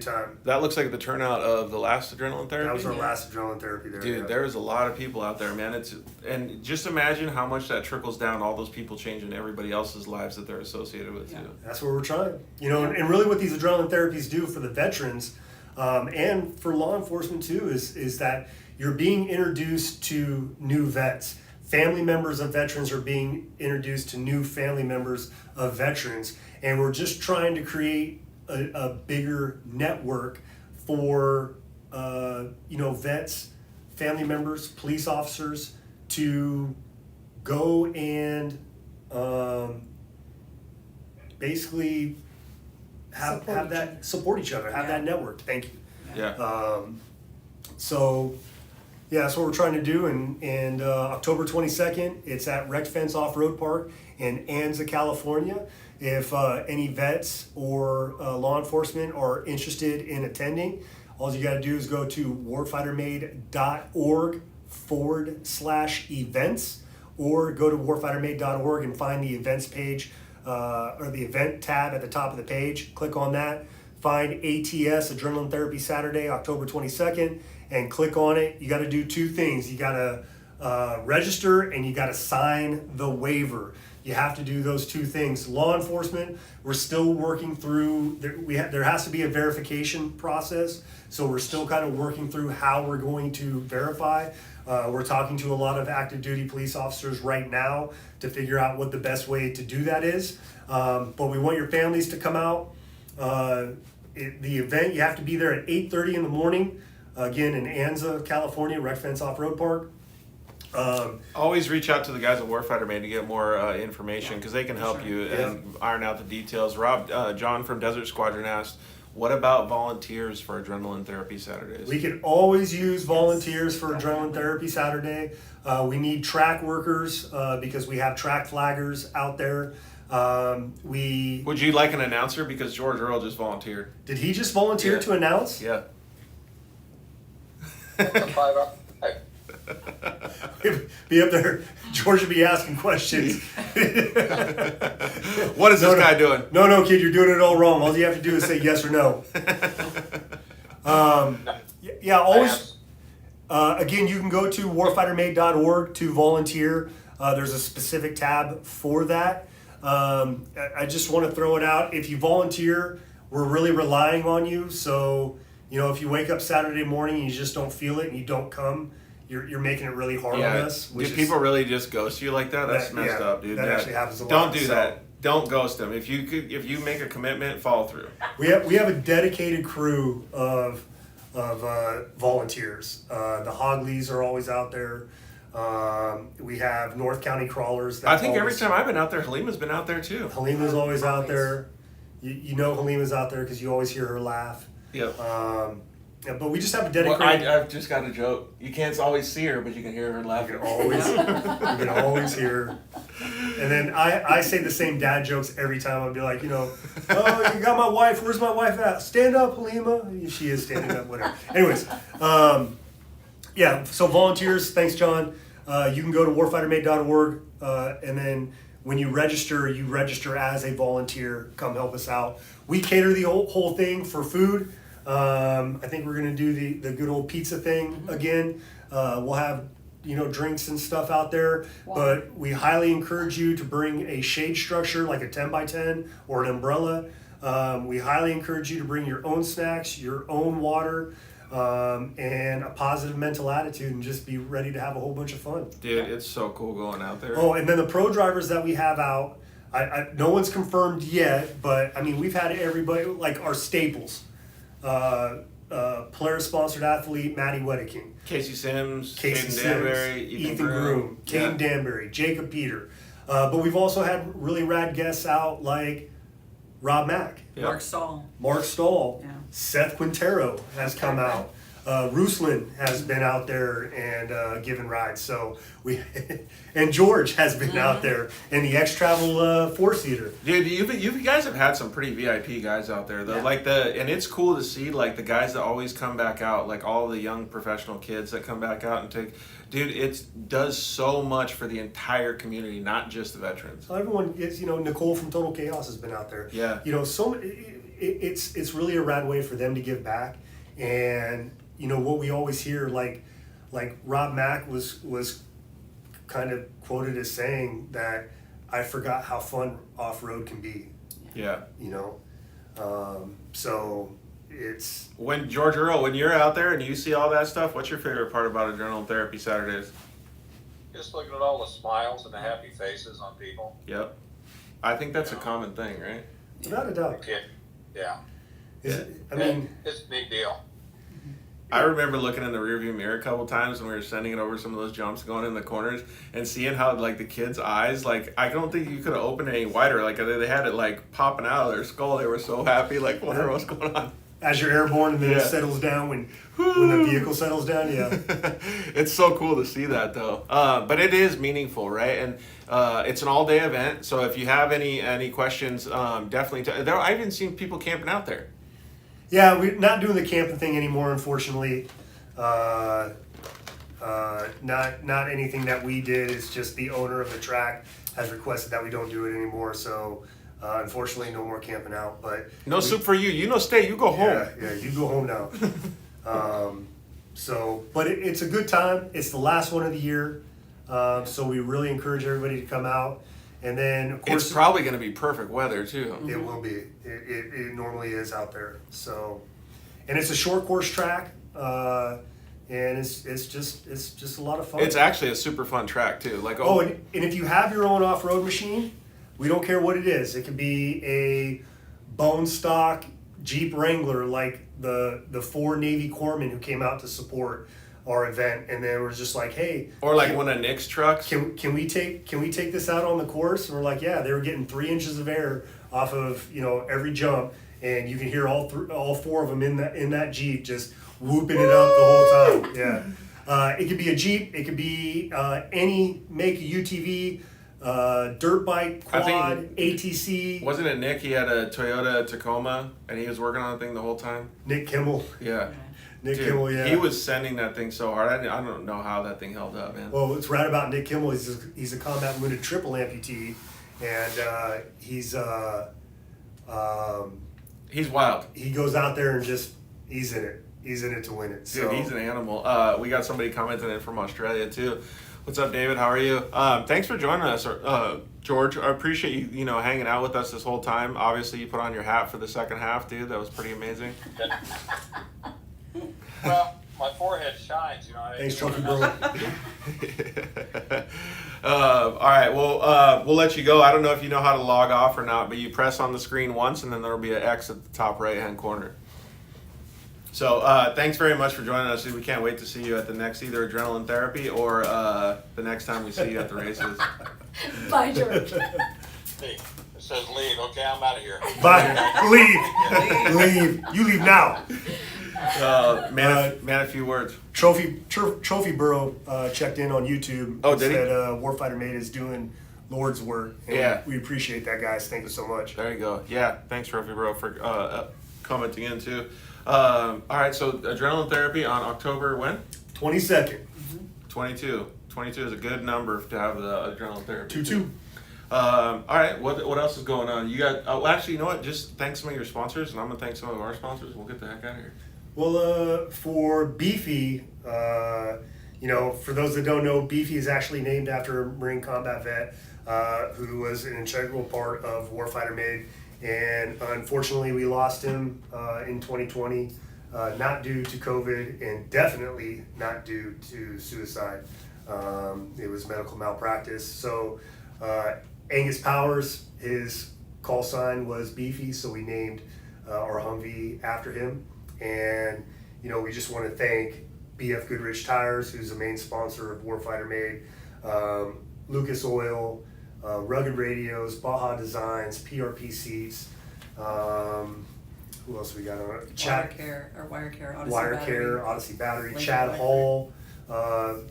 time. That looks like the turnout of the last Adrenaline Therapy. That was our last Adrenaline Therapy there. Dude, yeah. there was a lot of people out there, man. And just imagine how much that trickles down, all those people changing everybody else's lives that they're associated with, too. That's what we're trying. And really what these Adrenaline Therapies do for the veterans and for law enforcement, too, is that you're being introduced to new vets. Family members of veterans are being introduced to new family members of veterans. And we're just trying to create a bigger network for vets, family members, police officers to go and basically support each other, have that network. Thank you. Yeah. So that's what we're trying to do. And October 22nd, it's at Wrecked Fence Off-Road Park in Anza, California. If any vets or law enforcement are interested in attending, all you got to do is go to warfightermade.org/events or go to warfightermade.org and find the events page or the event tab at the top of the page. Click on that. Find ATS, Adrenaline Therapy Saturday, October 22nd, and click on it. You got to do two things. You got to register and you got to sign the waiver. You have to do those two things. Law enforcement, we're still working through, there has to be a verification process, so we're still kind of working through how we're going to verify. We're talking to a lot of active duty police officers right now to figure out what the best way to do that is. But we want your families to come out. The event, you have to be there at 8:30 in the morning, again in Anza, California, Wrecked Fence Off-Road Park. Always reach out to the guys at Warfighter Made to get more information because they can help you and iron out the details. John from Desert Squadron asked, what about volunteers for Adrenaline Therapy Saturdays? We can always use volunteers for Adrenaline Therapy Saturday. We need track workers because we have track flaggers out there. Would you like an announcer? Because George Earl just volunteered. Did he just volunteer to announce? Yeah. That's a 5 hour drive. Be up there, George would be asking questions. What is this guy doing? No, kid, you're doing it all wrong. All you have to do is say yes or no. Yeah, always. Again, you can go to warfightermade.org to volunteer. There's a specific tab for that. I just want to throw it out. If you volunteer, we're really relying on you. So, if you wake up Saturday morning and you just don't feel it and you don't come, you're making it really hard on us. Do people really just ghost you like that? That's messed up, dude. That actually happens a lot. Don't do that. Don't ghost them. If you make a commitment, follow through. We have a dedicated crew of volunteers. The Hogleys are always out there. We have North County crawlers. I think every time I've been out there, Halima's been out there too. Halima's always out there. You know Halima's out there because you always hear her laugh. Yep. But we just have a dedicated. Well, I've just got a joke. You can't always see her, but you can hear her laughing. You can always hear her. And then I say the same dad jokes every time. I'll be like, oh, you got my wife. Where's my wife at? Stand up, Halima. She is standing up, whatever. Anyways, so volunteers, thanks, John. You can go to warfightermade.org, and then when you register as a volunteer. Come help us out. We cater the whole thing for food. I think we're going to do the good old pizza thing again. We'll have drinks and stuff out there, but we highly encourage you to bring a shade structure like a 10x10 or an umbrella. We highly encourage you to bring your own snacks, your own water, and a positive mental attitude, and just be ready to have a whole bunch of fun. Dude, it's so cool going out there. Oh, and then the pro drivers that we have out, no one's confirmed yet, but I mean, we've had everybody, like our staples. Polaris-sponsored athlete Maddie Wedeking, Casey Sims, Casey Caden Sims, Danbury, Ethan Groom, Caden Danbury, Jacob Peter. But we've also had really rad guests out like Rob Mack, Mark Stahl. Yeah. Seth Quintero has come out. Ruslan has been out there and given rides. So and George has been out there in the X-Travel four-seater. Dude, you guys have had some pretty VIP guys out there though. Yeah. And it's cool to see like the guys that always come back out, like all the young professional kids that come back out and take. Dude, it does so much for the entire community, not just the veterans. So everyone is, Nicole from Total Chaos has been out there. Yeah. It's really a rad way for them to give back. And what we always hear, like Rob Mack was kind of quoted as saying that I forgot how fun off-road can be. Yeah. So it's when George Earl, when you're out there and you see all that stuff, what's your favorite part about Adrenaline Therapy Saturdays? Just looking at all the smiles and the happy faces on people. Yep. I think that's a common thing, right? without a doubt. Yeah. I mean, it's a big deal. I remember looking in the rearview mirror a couple times when we were sending it over some of those jumps going in the corners and seeing how like the kids' eyes, like I don't think you could have opened it any wider. Like they had it like popping out of their skull. They were so happy, like wondering what's going on. As you're airborne and then it settles down when the vehicle settles down, yeah. It's so cool to see that though. But it is meaningful, right? And it's an all-day event. So if you have any questions, definitely. I've even seen people camping out there. Yeah, we're not doing the camping thing anymore, unfortunately. Not anything that we did. It's just the owner of the track has requested that we don't do it anymore. So unfortunately, no more camping out. But no soup for you. You stay. You go home. Yeah, you go home now. But it's a good time. It's the last one of the year. So we really encourage everybody to come out. And then, of course, it's probably going to be perfect weather too. It will be. It normally is out there. So, and it's a short course track, and it's just a lot of fun. It's actually a super fun track too. Like and if you have your own off-road machine, we don't care what it is. It could be a bone stock Jeep Wrangler, like the 4 Navy corpsmen who came out to support our event, and then we're just like, hey, or like one of Nick's trucks. Can we take this out on the course? And we're like, yeah, they were getting 3 inches of air off of every jump, and you can hear all 4 of them in that Jeep just whooping it up the whole time. Yeah, it could be a Jeep, it could be any make UTV, dirt bike, quad, ATC. Wasn't it Nick? He had a Toyota Tacoma, and he was working on the thing the whole time. Nick Kimmel. Yeah. Nick Dude, Kimmel, yeah. He was sending that thing so hard. I don't know how that thing held up, man. Well, what's right about Nick Kimmel is he's a combat wounded triple amputee, and he's wild. he goes out there and just he's in it. He's in it to win it. So Dude, he's an animal. We got somebody commenting in from Australia too. What's up, David? How are you? Thanks for joining us, George. I appreciate you, hanging out with us this whole time. Obviously, you put on your hat for the second half, dude. That was pretty amazing. Well, my forehead shines, Thanks, Trophy Bro. All right, well, we'll let you go. I don't know if you know how to log off or not, but you press on the screen once, and then there'll be an X at the top right-hand corner. So thanks very much for joining us. We can't wait to see you at the next either adrenaline therapy or the next time we see you at the races. Bye, George. Hey, it says leave. Okay, I'm out of here. Bye. Leave. You leave now. Man, a few words. Trophy Burrow checked in on YouTube. Oh, and did he? said Warfighter Mate is doing Lord's work. And Yeah. we appreciate that, guys. Thank you so much. There you go. Yeah, thanks, Trophy Bro, for commenting in too. All right, so adrenaline therapy on October when? 22nd. 22. 22 is a good number to have the adrenaline therapy. 2-2. All right, what else is going on? You got? Oh, actually, you know what? Just thank some of your sponsors, and I'm gonna thank some of our sponsors. We'll get the heck out of here. Well, for Beefy, for those that don't know, Beefy is actually named after a Marine combat vet who was an integral part of Warfighter Made. And unfortunately, we lost him in 2020, not due to COVID and definitely not due to suicide. It was medical malpractice. So Angus Powers, his call sign was Beefy, so we named our Humvee after him. And, we just want to thank BF Goodrich Tires, who's the main sponsor of Warfighter Made, Lucas Oil, Rugged Radios, Baja Designs, PRP Seats. Who else we got on it? Wire Care, Odyssey Wire Battery. Care, Odyssey Battery. Lincoln Chad Electric. Hall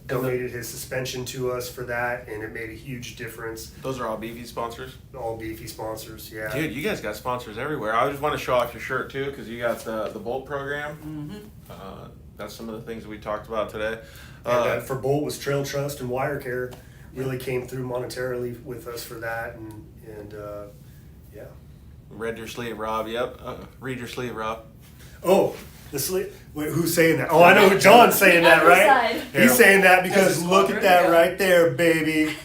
donated his suspension to us for that, and it made a huge difference. Those are all Beefy sponsors. All Beefy sponsors, yeah. Dude, you guys got sponsors everywhere. I just want to show off your shirt too, because you got the Bolt program. That's some of the things that we talked about today. And for Bolt was Trail Trust and Wire Care really came through monetarily with us for that, and yeah. Read your sleeve, Rob. Yep. Read your sleeve, Rob. Oh, the sleeve. Wait, who's saying that? Oh, I know John's saying that, right? Side. He's saying that because As a look at squadron, that yeah. right there, baby.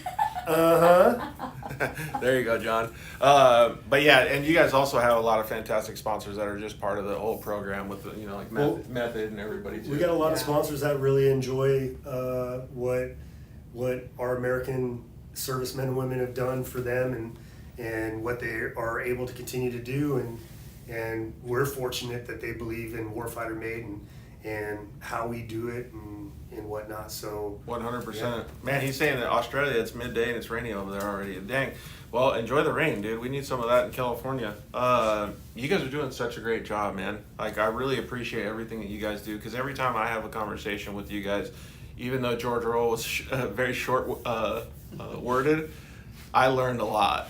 There you go, John. But yeah, and you guys also have a lot of fantastic sponsors that are just part of the whole program with the, like Method and everybody too. We got a lot of Yeah. sponsors that really enjoy what our American servicemen and women have done for them and what they are able to continue to do, and we're fortunate that they believe in Warfighter Made and how we do it and whatnot. So 100%. Man, he's saying that Australia, it's midday and it's rainy over there already. Dang. Well, enjoy the rain, dude. We need some of that in California. You guys are doing such a great job, man. Like, I really appreciate everything that you guys do, because every time I have a conversation with you guys, even though George Earl was very short worded, I learned a lot.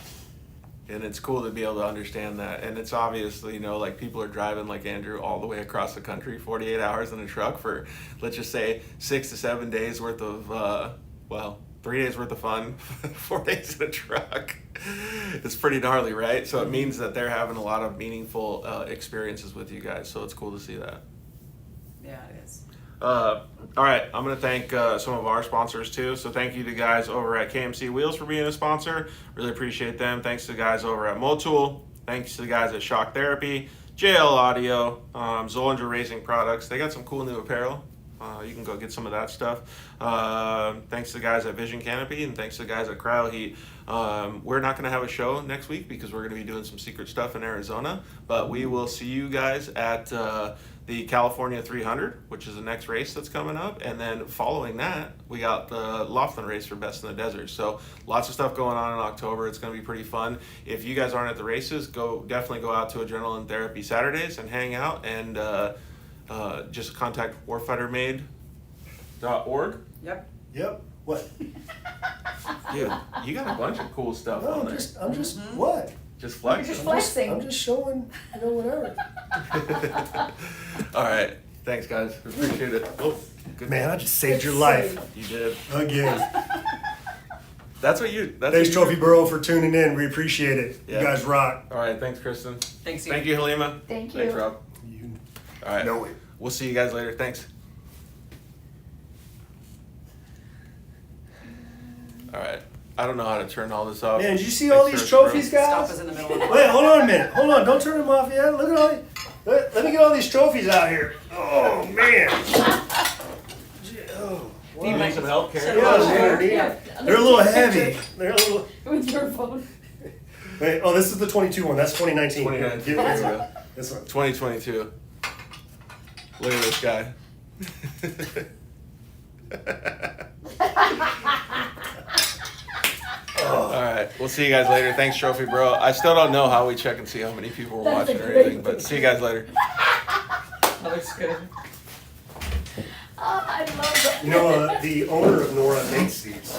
And it's cool to be able to understand that. And it's obviously, like people are driving like Andrew all the way across the country, 48 hours in a truck for, let's just say, 6 to 7 days worth of, 3 days worth of fun, 4 days in a truck. It's pretty gnarly, right? So it means that they're having a lot of meaningful experiences with you guys. So it's cool to see that. Yeah, it is. All right, I'm going to thank some of our sponsors too. So thank you to guys over at KMC Wheels for being a sponsor. Really appreciate them. Thanks to the guys over at Motul. Thanks to the guys at Shock Therapy, JL Audio, Zollinger Racing Products. They got some cool new apparel. You can go get some of that stuff. Thanks to the guys at Vision Canopy, and thanks to the guys at Cryo Heat. We're not going to have a show next week because we're going to be doing some secret stuff in Arizona, but we will see you guys at the California 300, which is the next race that's coming up, and then following that, we got the Laughlin race for Best in the Desert. So lots of stuff going on in October. It's going to be pretty fun. If you guys aren't at the races, definitely go out to Adrenaline Therapy Saturdays and hang out, and just contact warfightermade.org. Yep. What? Dude, you got a bunch of cool stuff No, on I'm there. just what? Just flex. Just flexing. I'm just showing, whatever. All right. Thanks, guys. Appreciate it. Oh, good. Man, I just saved your life You did. again. That's what you. That's Thanks, what you Trophy Borough, for tuning in. We appreciate it. Yeah. You guys rock. All right. Thanks, Kristen. Thanks, Thank you, Halima. Thank Thanks, you. Rob. You All right. know it. We'll see you guys later. Thanks. All right. I don't know how to turn all this off. Man, did you see all Thanks these for us, trophies, bro. Stop guys? us in the middle of it. Wait, hold on a minute. Hold on. Don't turn them off yet. Look at all these. Let me get all these trophies out here. Oh, man. Oh, You need some help, Set Karen? it Yeah, on they're, there. Yeah. they're a little heavy. They're a little. With your phone. Wait, oh, this is the 22 one. That's 2019. 2019. Give me this There we one. go. This one. 2022. Look at this guy. All right, we'll see you guys later. Thanks, Trophy Bro. I still don't know how we check and see how many people were That's a watching or great anything, but see you guys later. That looks good. Oh, I love that. You know, the owner of Norra makes these.